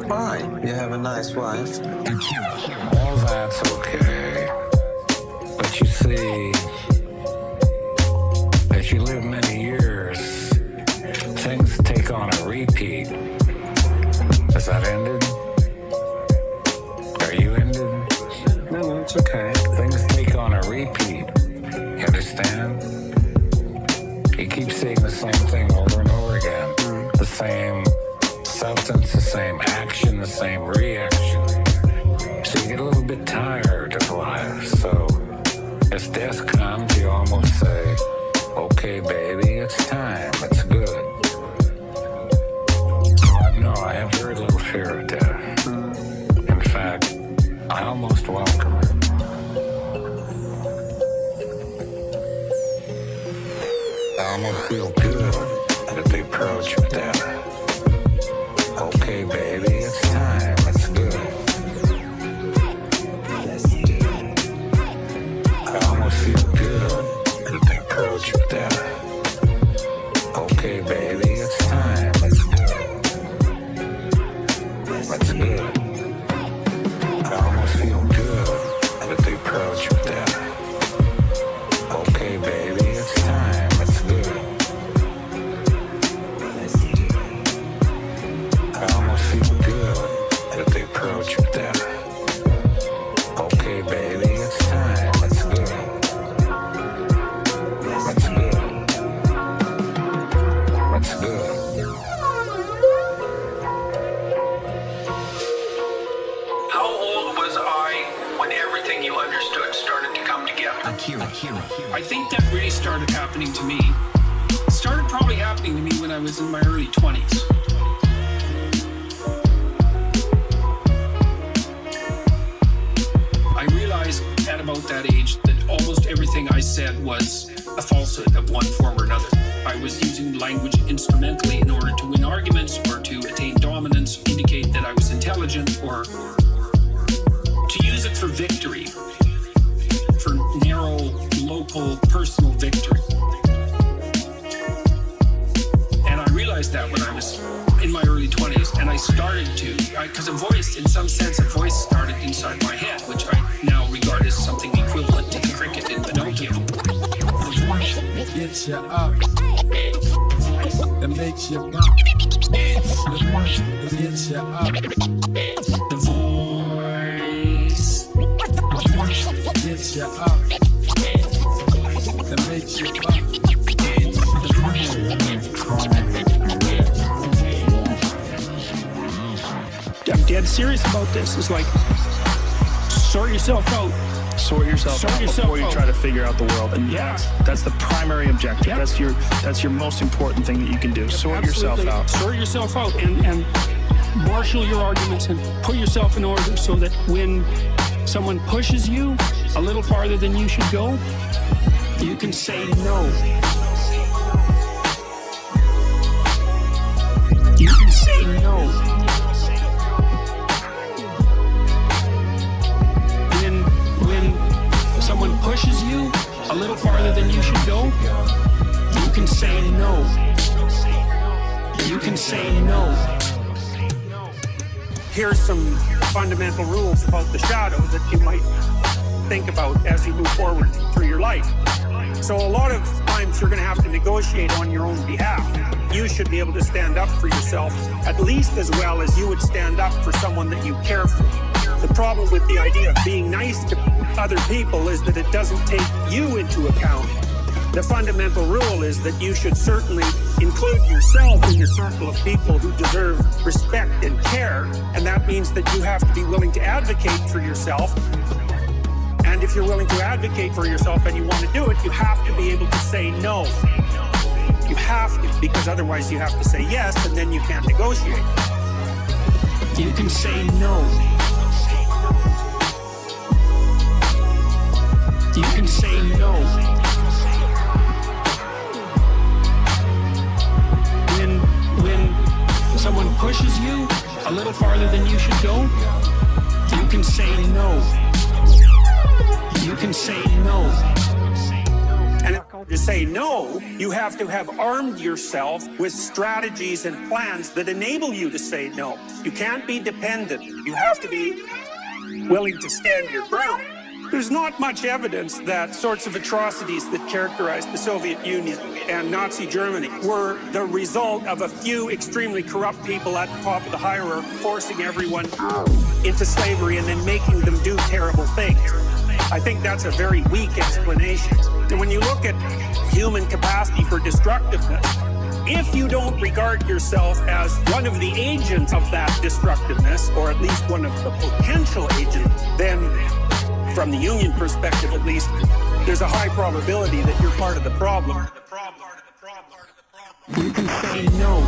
Why? You have a nice wife. Well, that's okay. But you see, as you live many years, things take on a repeat. Has that ended? Are you ended? No, it's okay. Things take on a repeat. You understand? You keep seeing the same thing over and over again. The same substance, the same action, the same reaction. So you get a little bit tired of life. So as death comes, you almost say, okay, baby, it's time. It's good. So no, I have very little fear of death. In fact, I almost welcome it. I almost feel good at the approach of death. Okay, baby, it's time. It's good. I almost feel good at the approach of death. Okay, baby, it's time. It's good. It's good. I almost feel good at the approach of death. Okay, baby, it's time. It's good. I almost feel good at the approach of death. Okay, baby, it's time. It's good. It's good. It's good. How old was I when everything you understood started to come together? Akira. I think that really started happening to me. It started probably happening to me when I was in my early 20s. I realized at about that age that almost everything I said was a falsehood of one form or another. I was using language instrumentally in order to win arguments or to attain dominance, indicate that I was intelligent, or to use it for victory, for narrow, local, personal victory. And I realized that when I was in my early 20s, and I started to, because a voice, in some sense, a voice started inside my head, which I now regard as something equivalent to the cricket in Pinocchio. It gets you up. It makes you bump. It gets you up. The voice gets you up. It makes you bump. I'm dead serious about this. It's like, sort yourself out. Sort yourself out before you try to figure out the world. And that's the primary objective. Yep. That's your most important thing that you can do. Sort yourself out. Sort yourself out and marshal your arguments and put yourself in order so that when someone pushes you a little farther than you should go, you can say no. You can say no. Someone pushes you a little farther than you should go, you can say no. You can say no. Here's some fundamental rules about the shadow that you might think about as you move forward through your life. So a lot of times you're going to have to negotiate on your own behalf. You should be able to stand up for yourself at least as well as you would stand up for someone that you care for. The problem with the idea of being nice to other people is that it doesn't take you into account. The fundamental rule is that you should certainly include yourself in the circle of people who deserve respect and care, and that means that you have to be willing to advocate for yourself. And if you're willing to advocate for yourself and you want to do it, you have to be able to say no. You have to, because otherwise you have to say yes, and then you can't negotiate. You can say no. You can say no. When someone pushes you a little farther than you should go, you can say no. You can say no. To say no, you have to have armed yourself with strategies and plans that enable you to say no. You can't be dependent. You have to be willing to stand your ground. There's not much evidence that sorts of atrocities that characterized the Soviet Union and Nazi Germany were the result of a few extremely corrupt people at the top of the hierarchy forcing everyone into slavery and then making them do terrible things. I think that's a very weak explanation. And when you look at human capacity for destructiveness, if you don't regard yourself as one of the agents of that destructiveness, or at least one of the potential agents, then from the Union perspective at least, there's a high probability that you're part of the problem. You can say no.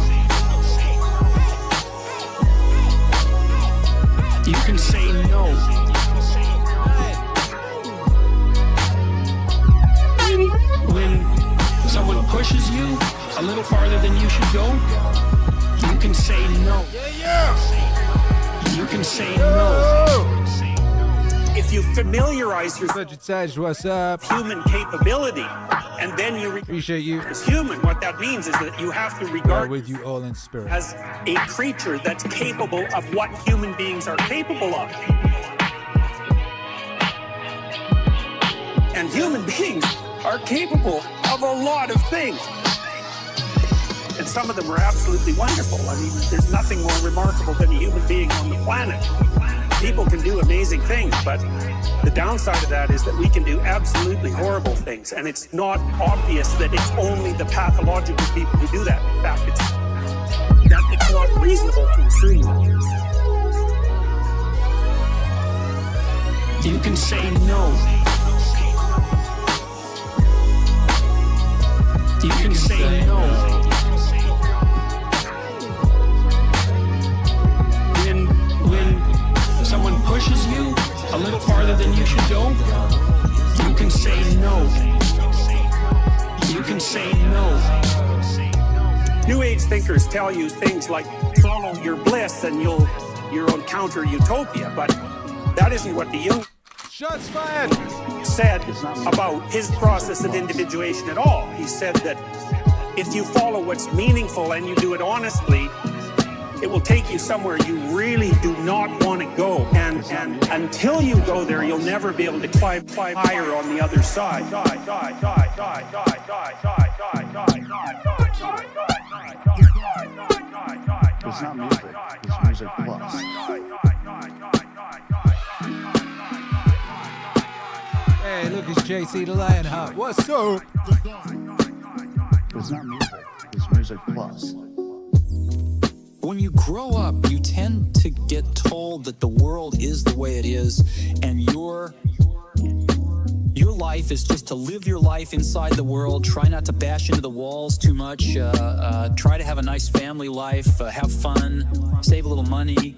You can say no. When someone pushes you a little farther than you should go, you can say no. You can say no. If you familiarize yourself what's up? Human capability, and then you appreciate you as human, what that means is that you have to regard with you all in spirit as a creature that's capable of what human beings are capable of. And human beings are capable of a lot of things. And some of them are absolutely wonderful. I mean, there's nothing more remarkable than a human being on the planet. People can do amazing things, but the downside of that is that we can do absolutely horrible things. And it's not obvious that it's only the pathological people who do that. In fact, it's not reasonable to assume that. You can say no. You can say no. When someone pushes you a little farther than you should go, you can say no. You can say no. New Age thinkers tell you things like follow your bliss and you'll encounter utopia, but that isn't what the Jung shots fired said about his process of individuation at all. He said that if you follow what's meaningful and you do it honestly, it will take you somewhere you really do not want to go. And until you go there, you'll never be able to climb higher on the other side. It's not music, it's music plus. Hey, look, it's JC the Lionheart. What's up? It's not music, it's music plus. When you grow up, you tend to get told that the world is the way it is, and your life is just to live your life inside the world, try not to bash into the walls too much, try to have a nice family life, have fun, save a little money.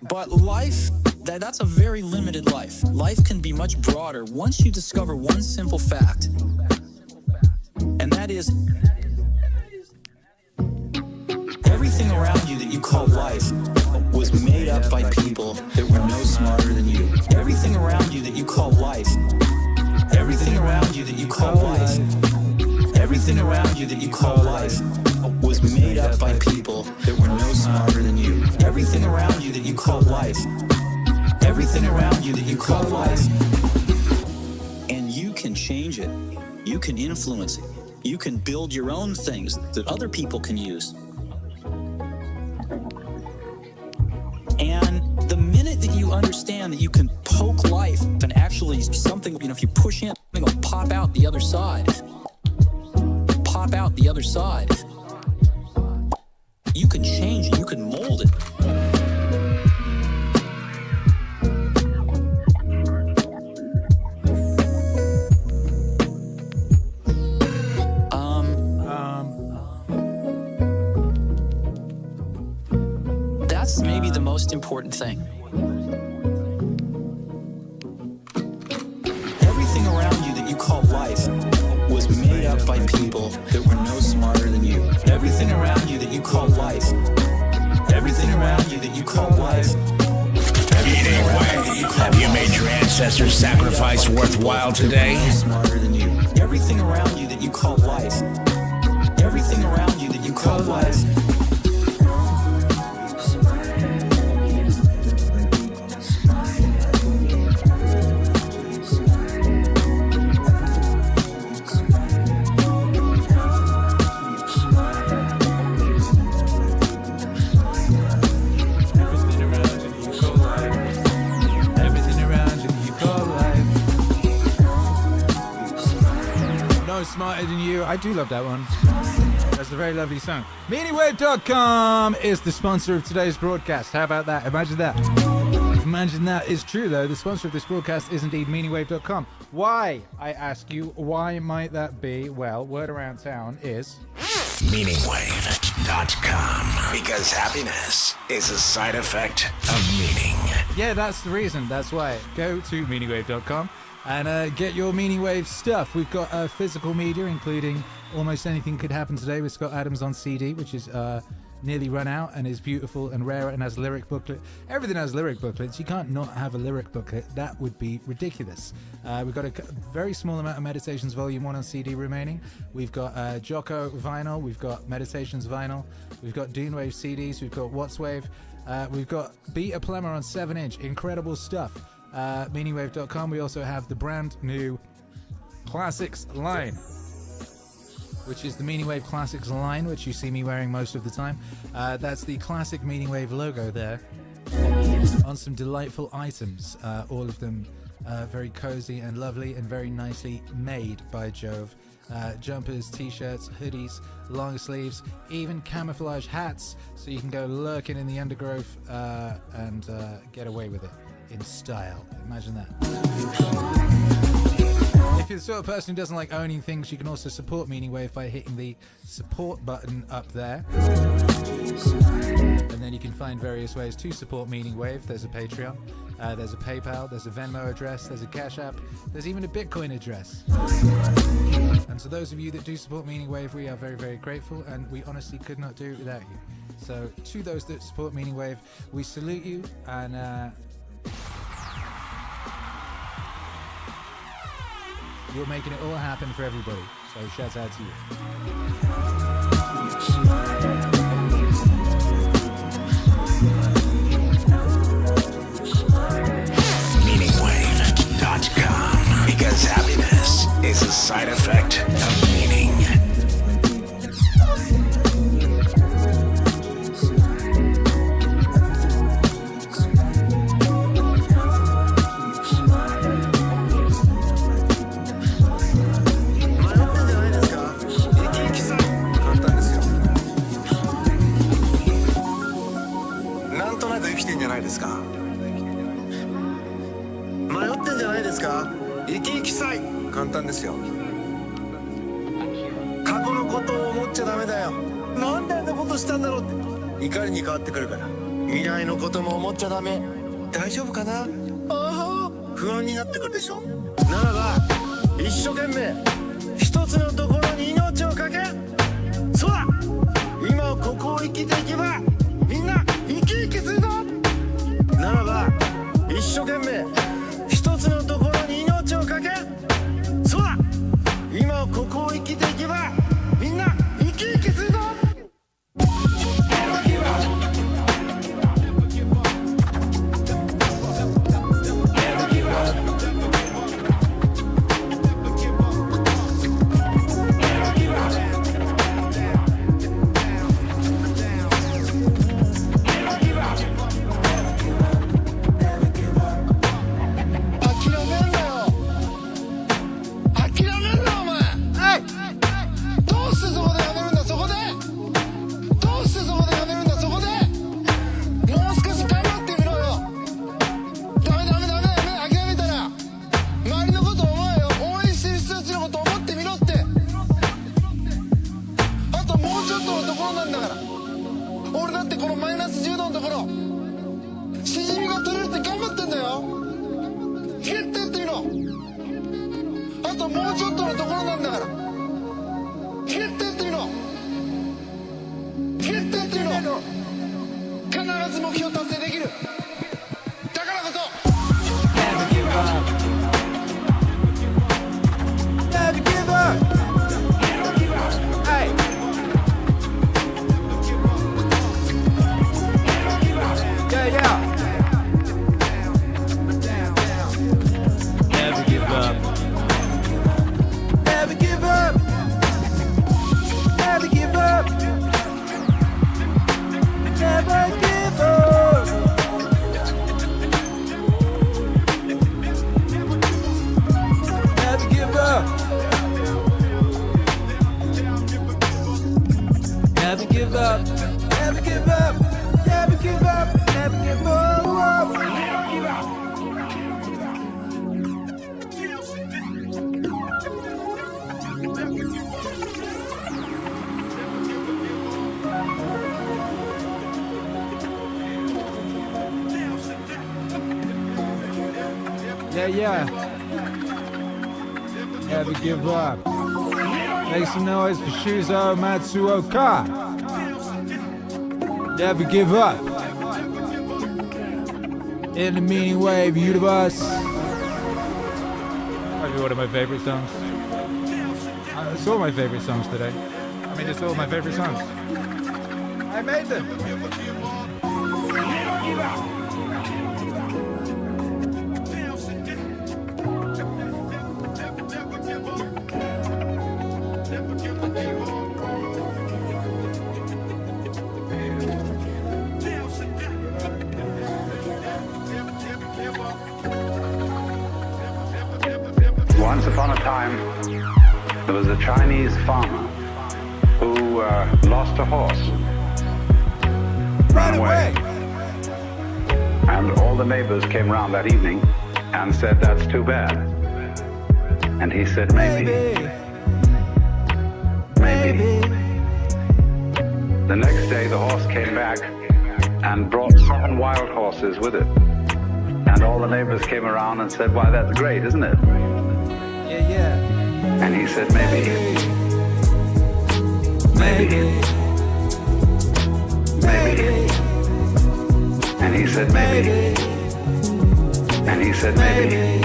But life, that's a very limited life. Life can be much broader once you discover one simple fact. And that is, everything around you that you call life was made up by people that were no smarter than you. Everything around you that you call life, everything around you that you call life, everything around you that you call life was made up by people that were no smarter than you. Everything around you that you call life, everything around you that you call life, and you can change it. You can influence it. You can build your own things that other people can use. And the minute that you understand that you can poke life and actually something, if you push in, something will pop out the other side. Pop out the other side. You can change it. You can mold it. That's maybe the most important thing. Everything around you that you call life was made up by people that were no smarter than you. Everything around you that you call life, everything around you that you call life, everything around you Have you made your ancestors' sacrifice worthwhile today? Smarter than you. Everything around you that you call life. Everything around you that you call life. Smarter than you. I do love that one. That's a very lovely song. Meaningwave.com is the sponsor of today's broadcast. How about that? Imagine that. Imagine that is true, though. The sponsor of this broadcast is indeed Meaningwave.com. Why, I ask you, why might that be? Well, word around town is Meaningwave.com. Because happiness is a side effect of meaning. Yeah, that's the reason. That's why. Go to Meaningwave.com and get your Meaningwave stuff. We've got physical media, including Almost Anything Could Happen Today with Scott Adams on CD, which is nearly run out and is beautiful and rare and has lyric booklet. Everything has lyric booklets. You can't not have a lyric booklet. That would be ridiculous. We've got a very small amount of Meditations Volume 1 on CD remaining. We've got Jocko vinyl. We've got Meditations vinyl. We've got Dunewave CDs. We've got Wattswave. We've got Beat a Plumber on 7-inch. Incredible stuff. Meaningwave.com. We also have the brand new Classics line, which is the Meaningwave Classics line, which you see me wearing most of the time. That's the classic Meaningwave logo there on some delightful items, all of them very cozy and lovely and very nicely made by Jove. Jumpers, t-shirts, hoodies, long sleeves, even camouflage hats, so you can go lurking in the undergrowth and get away with it in style. Imagine that. If you're the sort of person who doesn't like owning things, you can also support Meaningwave by hitting the support button up there. And then you can find various ways to support Meaningwave. There's a Patreon, there's a PayPal, there's a Venmo address, there's a Cash App, there's even a Bitcoin address. And to those of you that do support Meaningwave, we are very, very grateful, and we honestly could not do it without you. So to those that support Meaningwave, we salute you, and you're making it all happen for everybody. So shout out to you. Meaningwave.com. Because happiness is a side effect of meaning. Yeah. Never give up. Make some noise for Shuzo Matsuoka. Never give up. In the Meaningwave universe. Probably one of my favorite songs. It's all my favorite songs today. I mean, it's all my favorite songs. I made them. Once upon a time, there was a Chinese farmer who lost a horse. Ran away. And all the neighbors came round that evening and said, "That's too bad." And he said, Maybe. The next day, the horse came back and brought 7 wild horses with it. And all the neighbors came around and said, "Why, that's great, isn't it?" Yeah. And he said, Maybe. And he said, Maybe. And he said, Maybe.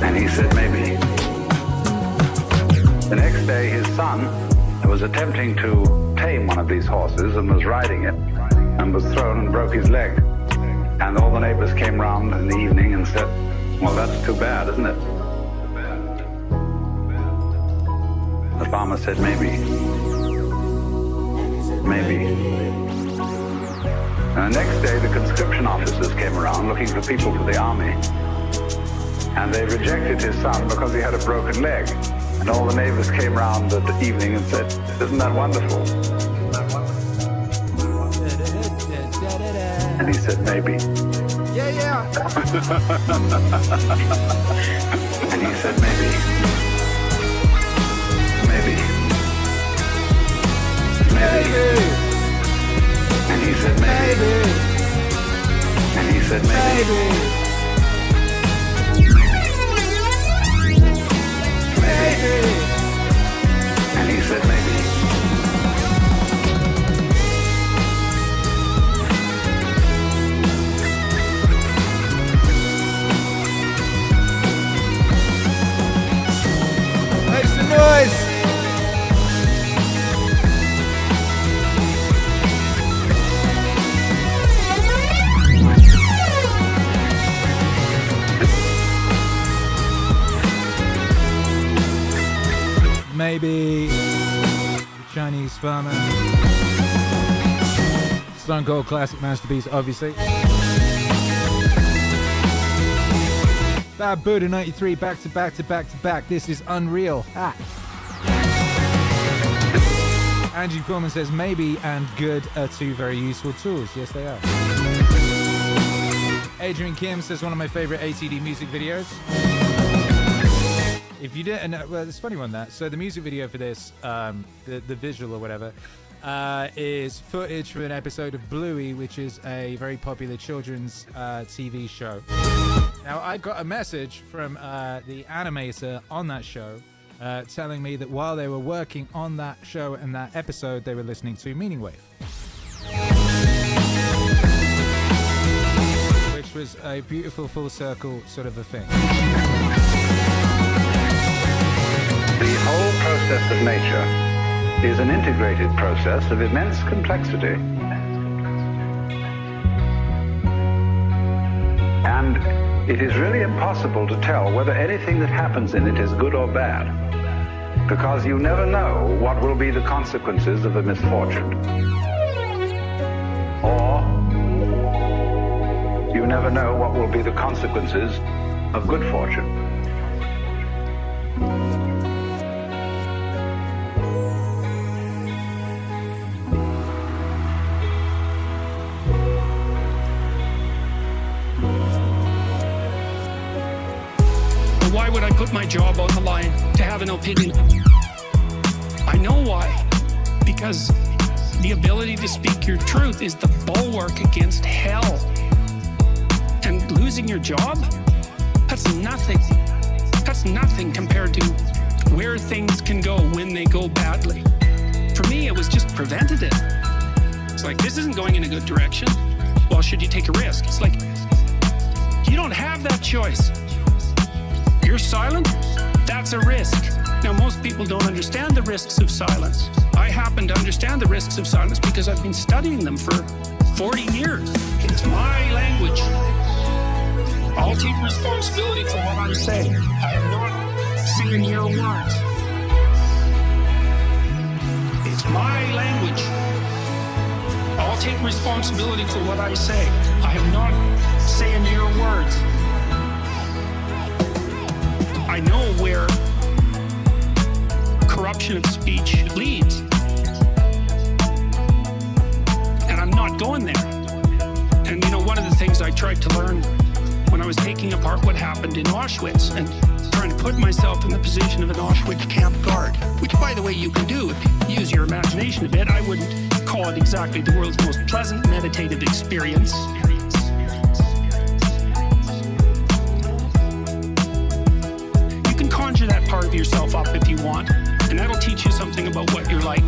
And he said, Maybe. The next day, his son was attempting to tame one of these horses and was riding it and was thrown and broke his leg. And all the neighbors came round in the evening and said, "Well, that's too bad, isn't it?" The farmer said, Maybe. And the next day, the conscription officers came around looking for people for the army. And they rejected his son because he had a broken leg. And all the neighbors came round at the evening and said, "Isn't that wonderful?" And he said, Maybe. Yeah. And he said, Maybe. And he said, Maybe. And he said, Maybe. And he said, Maybe. Make some noise. Maybe Chinese farmer. Stone Cold classic masterpiece, obviously. Bad Buddha 93, back to back. This is unreal. Angie Pullman says maybe and good are 2 very useful tools. Yes, they are. Adrian Kim says one of my favorite ATD music videos. If you didn't, well, it's a funny one that. So the music video for this, the visual or whatever, is footage from an episode of Bluey, which is a very popular children's TV show. Now, I got a message from the animator on that show telling me that while they were working on that show and that episode, they were listening to Meaningwave. Which was a beautiful full circle sort of a thing. The whole process of nature is an integrated process of immense complexity. And it is really impossible to tell whether anything that happens in it is good or bad, because you never know what will be the consequences of a misfortune. Or you never know what will be the consequences of good fortune. Why would I put my job on the line to have an opinion? I know why. Because the ability to speak your truth is the bulwark against hell. And losing your job? That's nothing. That's nothing compared to where things can go when they go badly. For me, it was just preventative. It's like, this isn't going in a good direction. Well, should you take a risk? It's like, you don't have that choice. You're silent? That's a risk. Now, most people don't understand the risks of silence. I happen to understand the risks of silence because I've been studying them for 40 years. It's my language. I'll take responsibility for what I say. I am not saying your words. It's my language. I'll take responsibility for what I say. I am not saying your words. I know where corruption of speech leads. And I'm not going there. And you know, one of the things I tried to learn when I was taking apart what happened in Auschwitz and trying to put myself in the position of an Auschwitz camp guard, which, by the way, you can do if you use your imagination a bit. I wouldn't call it exactly the world's most pleasant meditative experience. You can conjure that part of yourself up if you want, and that'll teach you something about what you're like.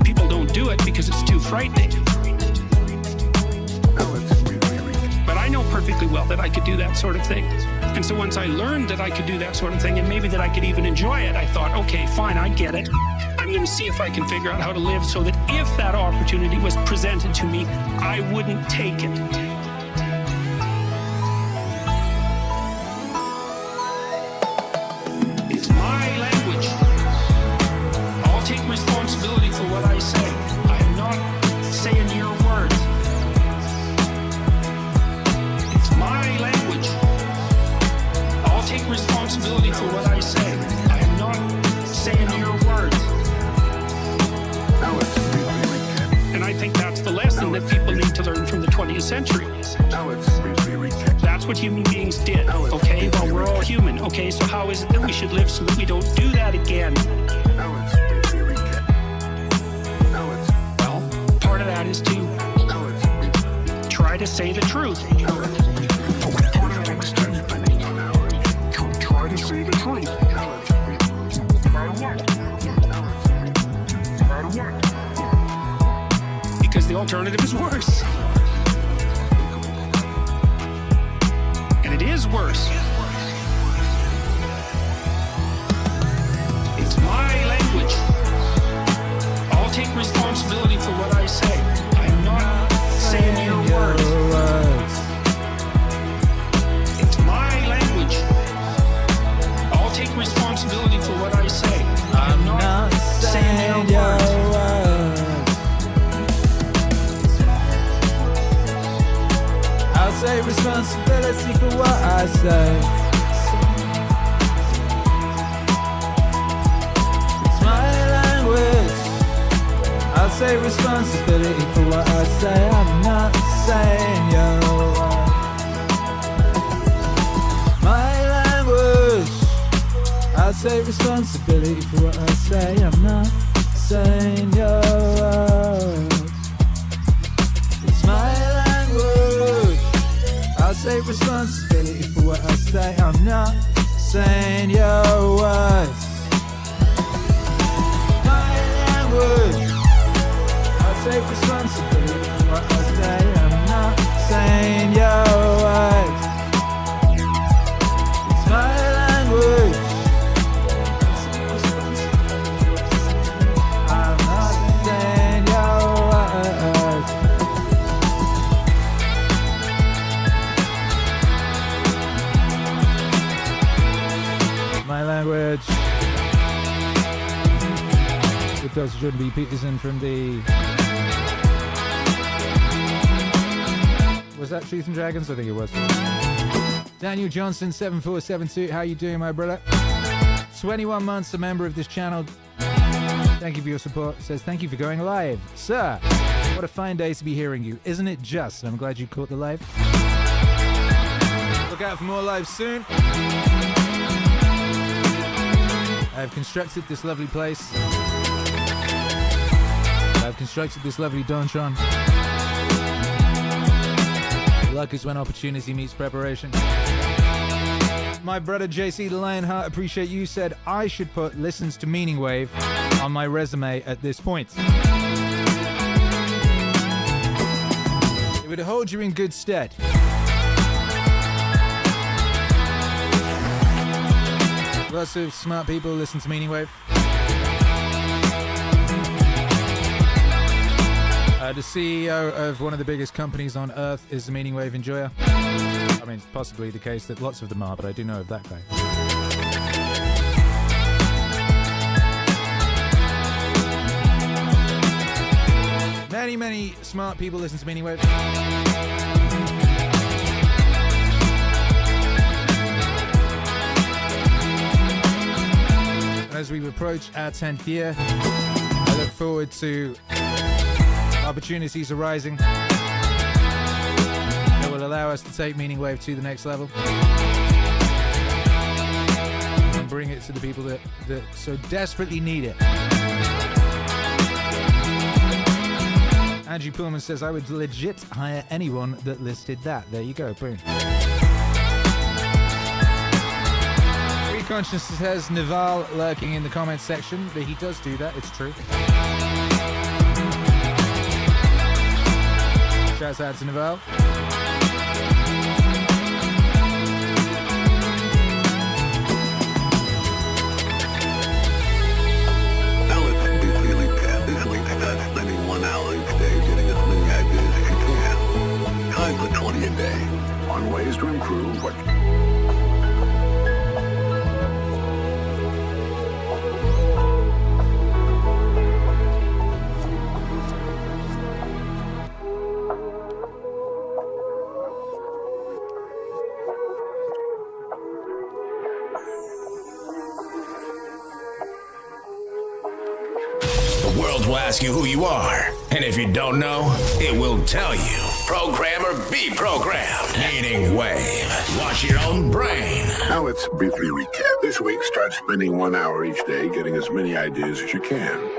People don't do it because it's too frightening. But I know perfectly well that I could do that sort of thing. And so once I learned that I could do that sort of thing, and maybe that I could even enjoy it, I thought, okay, fine, I get it. I'm going to see if I can figure out how to live so that if that opportunity was presented to me, I wouldn't take it. It's my language. I'll take responsibility for what I say. I am not saying your words. It's my language. I'll take responsibility for what I say. I am not saying your words. And I think that's the lesson that people need to learn from the 20th century. That's what human beings did, okay? Well, we're all human, okay? So how is it that we should live so that we don't do that again? Well, part of that is to try to say the truth. Try to say the truth. Because the alternative is worse. And it is worse. It's my language. I'll take responsibility for what I say. I'm not saying your words. It's my language. I'll take responsibility for what I say. I'm not saying your words. I'll take responsibility for what I say. It's my language. I'll take responsibility for what I say. I'm not saying your words. My language. I'll take responsibility for what I say. I'm not saying your words. It's my language. I'll take responsibility for what I say. I'm not saying your words. My language. I'll take responsibility for what I say. I'm not saying your words. It's my language. I'm not saying your words. My language. With Dr. Jordan B. Peterson from the... Was that Truth and Dragons? I think it was. Daniel Johnson, 7472. How you doing, my brother? 21 months a member of this channel. Thank you for your support. Says, thank you for going live. Sir, what a fine day to be hearing you. Isn't it just? I'm glad you caught the live. Look out for more lives soon. have constructed this lovely place. I've constructed this lovely Dontron. Luck is when opportunity meets preparation. My brother JC the Lionheart, appreciate you, said I should put listens to Meaningwave on my resume at this point. It would hold you in good stead. Lots of smart people listen to Meaningwave. The CEO of one of the biggest companies on earth is a Meaningwave enjoyer. I mean, it's possibly the case that lots of them are, but I do know of that guy. Many, many smart people listen to Meaningwave. As we approach our 10th year, I look forward to opportunities arising that will allow us to take Meaningwave to the next level and bring it to the people that so desperately need it. Angie Pullman says, I would legit hire anyone that listed that. There you go, boom. Free Consciousness has Naval lurking in the comments section, but he does do that, it's true. Shouts out to Naval. Now it's basically this week start spending 1 hour each day getting as many ideas as you can. Time for 20 a day. On ways to improve what... The world will ask you who you are, and if you don't know, it will tell you. Program or be programmed. Meaningwave. Wash your own brain. Now let's briefly recap. This week, start spending 1 hour each day getting as many ideas as you can.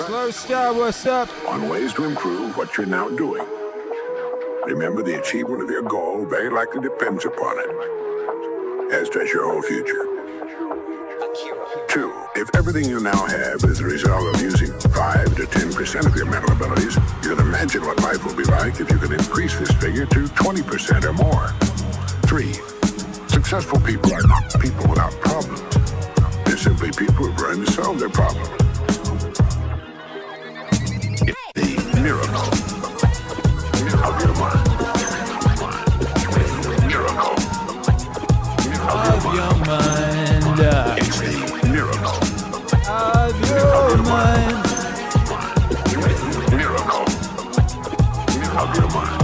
Slow Star, what's up? On ways to improve what you're now doing. Remember, the achievement of your goal very likely depends upon it, as does your whole future. Akira. 2. If everything you now have is the result of using 5 to 10% of your mental abilities, you can imagine what life will be like if you can increase this figure to 20% or more. 3. Successful people are not people without problems. They're simply people who've learned to solve their problems. It's the miracle of your mind. Miracle Of your mind. It's the miracle Of your mind. Miracle of your mind.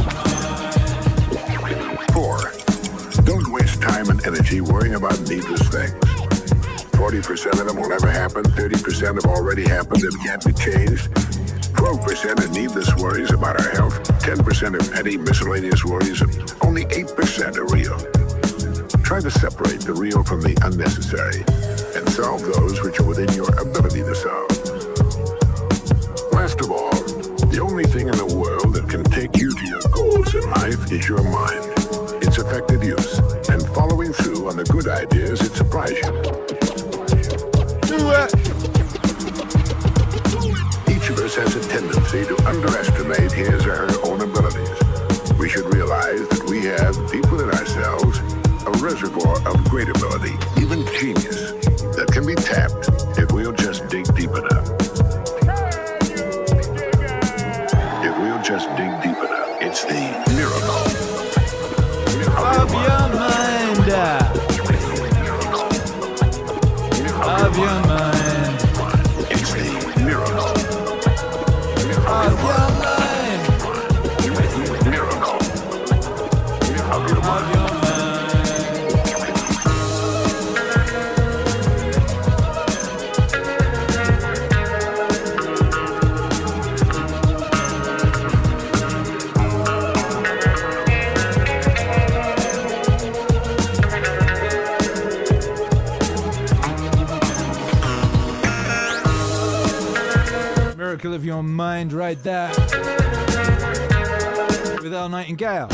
4. Don't waste time and energy worrying about needless things. 40% of them will never happen, 30% have already happened and can't be changed. 12% are needless worries about our health, 10% are petty miscellaneous worries, and only 8% are real. Try to separate the real from the unnecessary and solve those which are within your ability to solve. Last of all, the only thing in the world that can take you to your goals in life is your mind. Its effective use and following through on the good ideas that surprise you. Do it! Each of us has a tendency to underestimate his or her own abilities. We should realize that we have deep within ourselves a reservoir of great ability, even genius, that can be tapped if we'll just dig deep enough. If we'll just dig deep enough, it's the miracle Of your mind. Of your mind. It's the miracle Of your mind. Miracle of your mind. Miracle of Your Mind right there. With Elle Nightingale.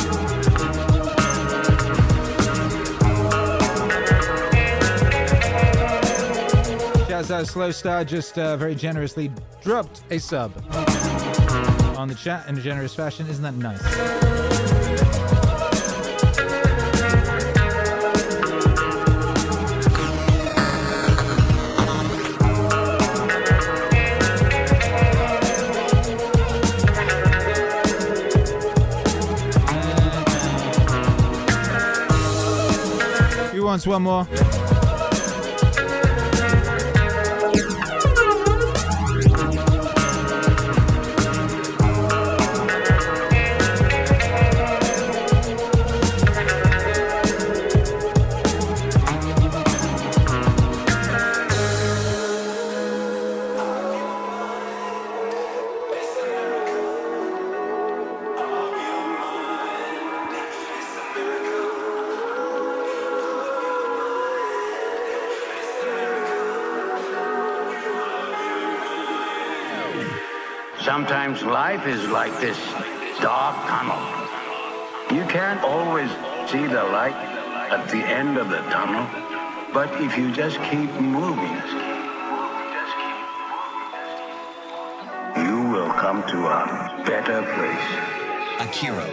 Shouts out Slow Star, just very generously dropped a sub on the chat in a generous fashion. Isn't that nice? Who wants one more? Sometimes life is like this dark tunnel. You can't always see the light at the end of the tunnel, but if you just keep moving, you will come to a better place. Akira.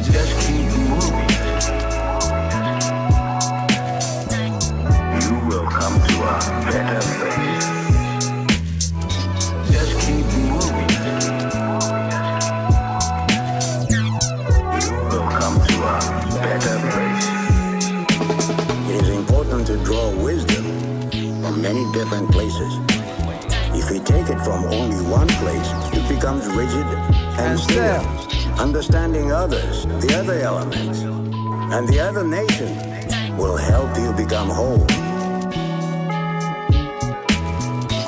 Just keep moving. You will come to a better place. Just keep moving. You will come to a better place. It is important to draw wisdom from many different places. If we take it from only one place, it becomes rigid and stale. Understanding others, the other elements, and the other nation will help you become whole.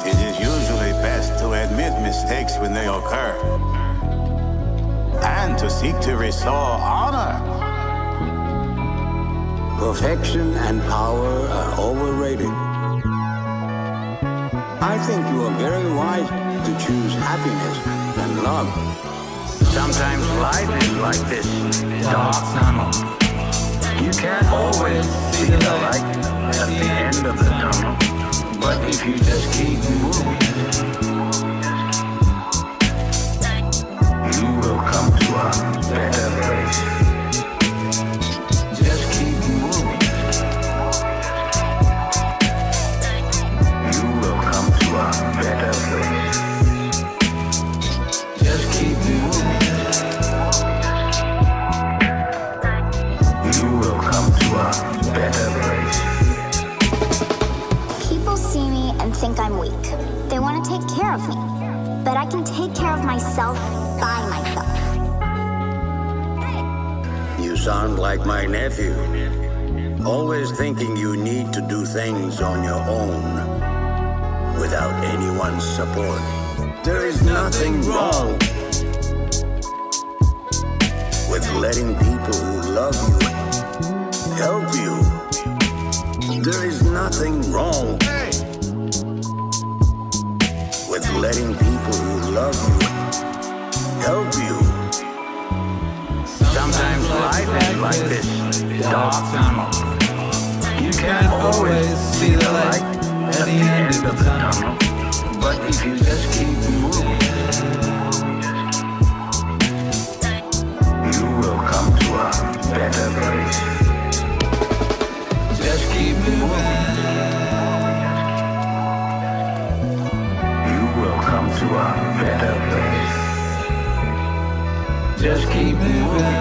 It is usually best to admit mistakes when they occur, and to seek to restore honor. Perfection and power are overrated. I think you are very wise to choose happiness and love. Sometimes life is like this dark tunnel. You can't always see the light at the end of the tunnel, but if you just keep moving, you will come to a better place. Just keep moving. You will come to a better place. Just keep moving. You will come to a better place. People see me and think I'm weak. They want to take care of me. But I can take care of myself by myself. You sound like my nephew. Always thinking you need to do things on your own without anyone's support. There is nothing wrong with letting people who love you help you. There is nothing wrong with letting people who love you help you. Sometimes life is like this dark tunnel. You can't always see the light at the end of the tunnel, but if you just keep moving, you will come to a better place. Just keep moving. You will come to a better place. Just keep moving.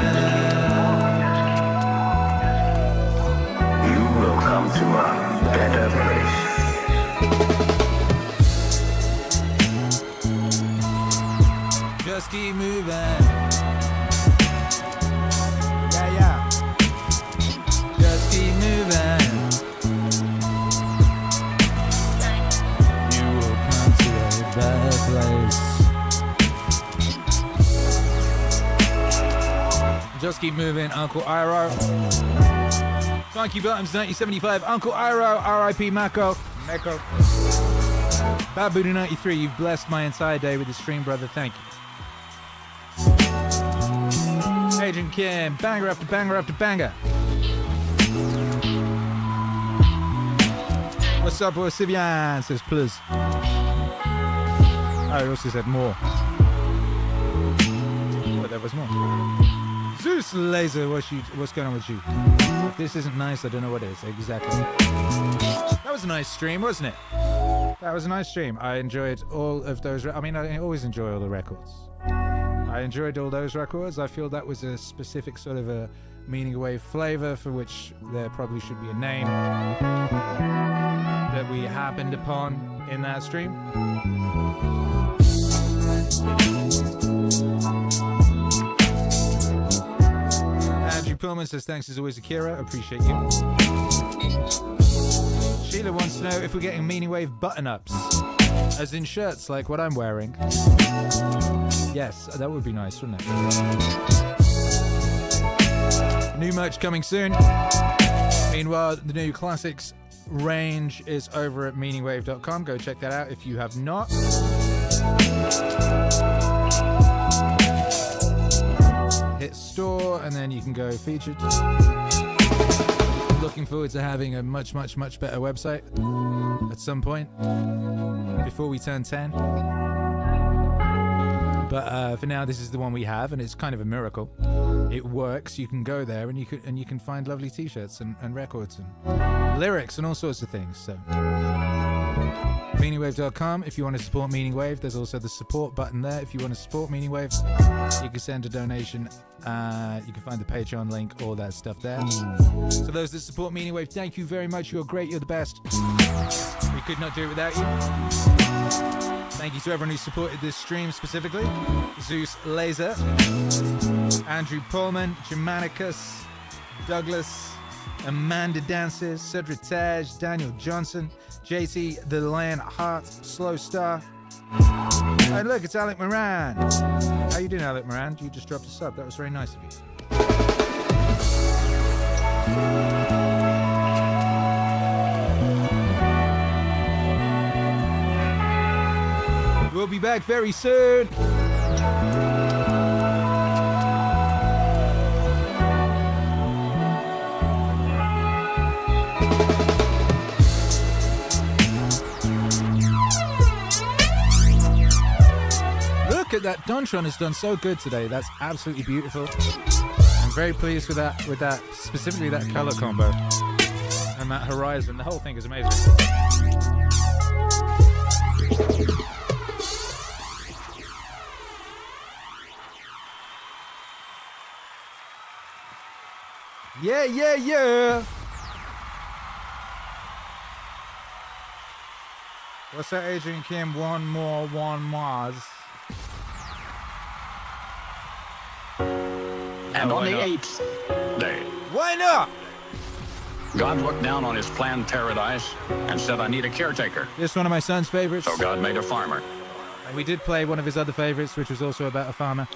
You will come to a better place. Just keep moving. Yeah. Just keep moving. You will come to a better place. Just keep moving, Uncle Iro. Funky Buttons 1975, Uncle Iro, R.I.P. Mako. Babudu93, you've blessed my entire day with the stream, brother. Thank you. Agent Kim, banger after banger after banger. What's up, Sivian? Says plus. Oh, he also said more. But there was more. Zeus Laser, what's going on with you? If this isn't nice, I don't know what is. Exactly. That was a nice stream, wasn't it? That was a nice stream. I enjoyed all of those. I mean, I always enjoy all the records. I enjoyed all those records. I feel that was a specific sort of a Meaningwave flavor for which there probably should be a name that we happened upon in that stream. Andrew Pullman says, thanks as always, Akira. Appreciate you. Sheila wants to know if we're getting Meaningwave button-ups, as in shirts like what I'm wearing. Yes, that would be nice, wouldn't it? New merch coming soon. Meanwhile, the new classics range is over at meaningwave.com. Go check that out if you have not. Hit store and then you can go featured. Looking forward to having a much, much, much better website at some point before we turn 10. But for now, this is the one we have, and it's kind of a miracle. It works. You can go there, and you can find lovely T-shirts and records and lyrics and all sorts of things. So, Meaningwave.com. If you want to support Meaningwave, there's also the support button there. If you want to support Meaningwave, you can send a donation. You can find the Patreon link, all that stuff there. So those that support Meaningwave, thank you very much. You're great. You're the best. We could not do it without you. Thank you to everyone who supported this stream specifically. Zeus Laser, Andrew Pullman, Germanicus, Douglas, Amanda Dances, Cedric Taj, Daniel Johnson, JT the Lion Heart, Slow Star. Hey, look, it's Alec Moran. How you doing, Alec Moran? You just dropped a sub. That was very nice of you. We'll be back very soon. Look at that. Dontron has done so good today. That's absolutely beautiful. I'm very pleased with that, specifically that color combo and that horizon. The whole thing is amazing. Yeah, yeah, yeah. What's that, Adrian Kim? One more. And on the 8th day, why not? God looked down on his planned paradise and said, I need a caretaker. This is one of my son's favorites. So God made a farmer. And we did play one of his other favorites, which was also about a farmer.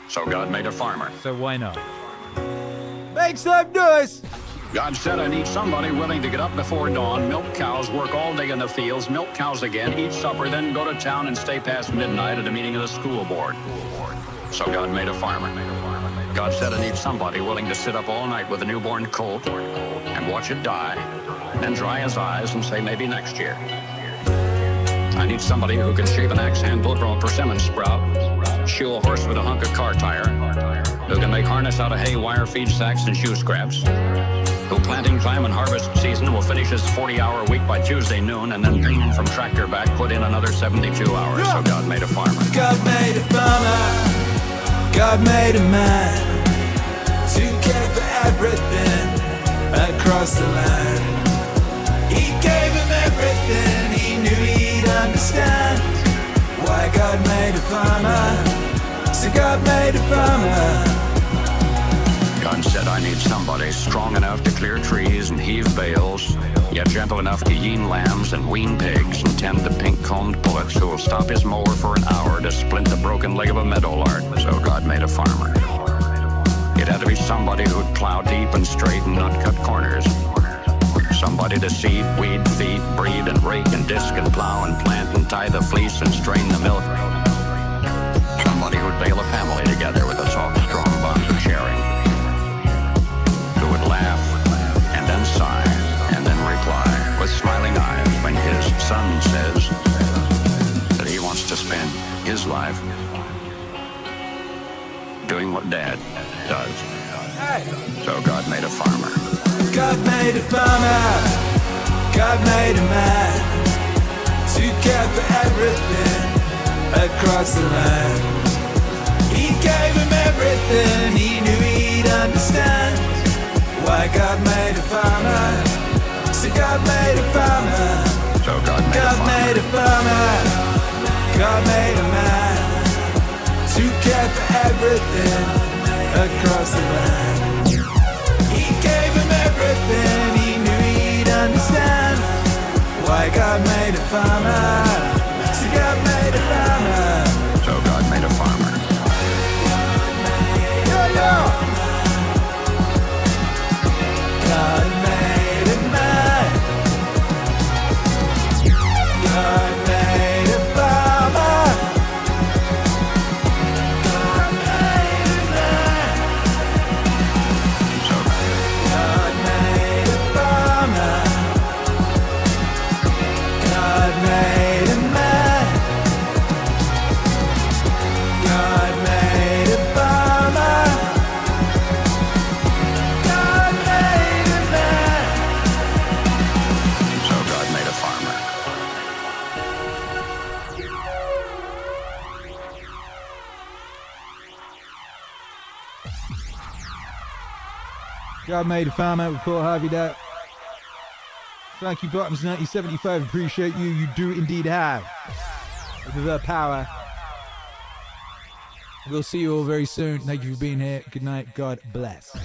So God made a farmer. So why not? Make some noise! God said, I need somebody willing to get up before dawn, milk cows, work all day in the fields, milk cows again, eat supper, then go to town and stay past midnight at a meeting of the school board. So God made a farmer. God said, I need somebody willing to sit up all night with a newborn colt and watch it die, then dry his eyes and say, maybe next year. I need somebody who can shave an axe handle from a persimmon sprout, shoe a horse with a hunk of car tire, who can make harness out of hay, wire, feed sacks, and shoe scraps, who planting time and harvest season will finish his 40-hour week by Tuesday noon, and then from tractor back put in another 72 hours. So God made a farmer. God made a farmer. God made a man to care for everything across the land. He gave him everything. He knew he'd understand why God made a farmer. So God made a farmer. God said, I need somebody strong enough to clear trees and heave bales, yet gentle enough to yean lambs and wean pigs and tend the pink-combed bullocks who will stop his mower for an hour to splint the broken leg of a meadowlark. So God made a farmer. It had to be somebody who'd plow deep and straight and not cut corners. Somebody to seed, weed, feed, breed, and rake and disc and plow and plant and untie the fleece and strain the milk. Somebody who'd bail a family together with a soft, strong bond of sharing. Who would laugh and then sigh and then reply with smiling eyes when his son says that he wants to spend his life doing what Dad does. So God made a farmer. God made a farmer. God made a man to care for everything across the land. He gave him everything he knew he'd understand. Why God made a farmer? So God made a farmer. So God made a farmer. God made a man to care for everything across the land. He gave him everything he knew he'd understand. Why God made a farmer? So God made a farmer. So God made a farmer. God made a man. God made a farmer. God made a man. God made a farmer. God made a man. God made a farmer. God made a man. So God made a farmer. God made a farmer with Paul Harvey there. Thank you, Bottoms 1975. Appreciate you. You do indeed have the power. We'll see you all very soon. Thank you for being here. Good night. God bless.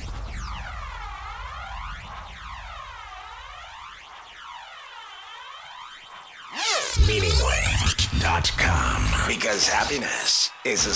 Meaningwave.com. Because happiness is a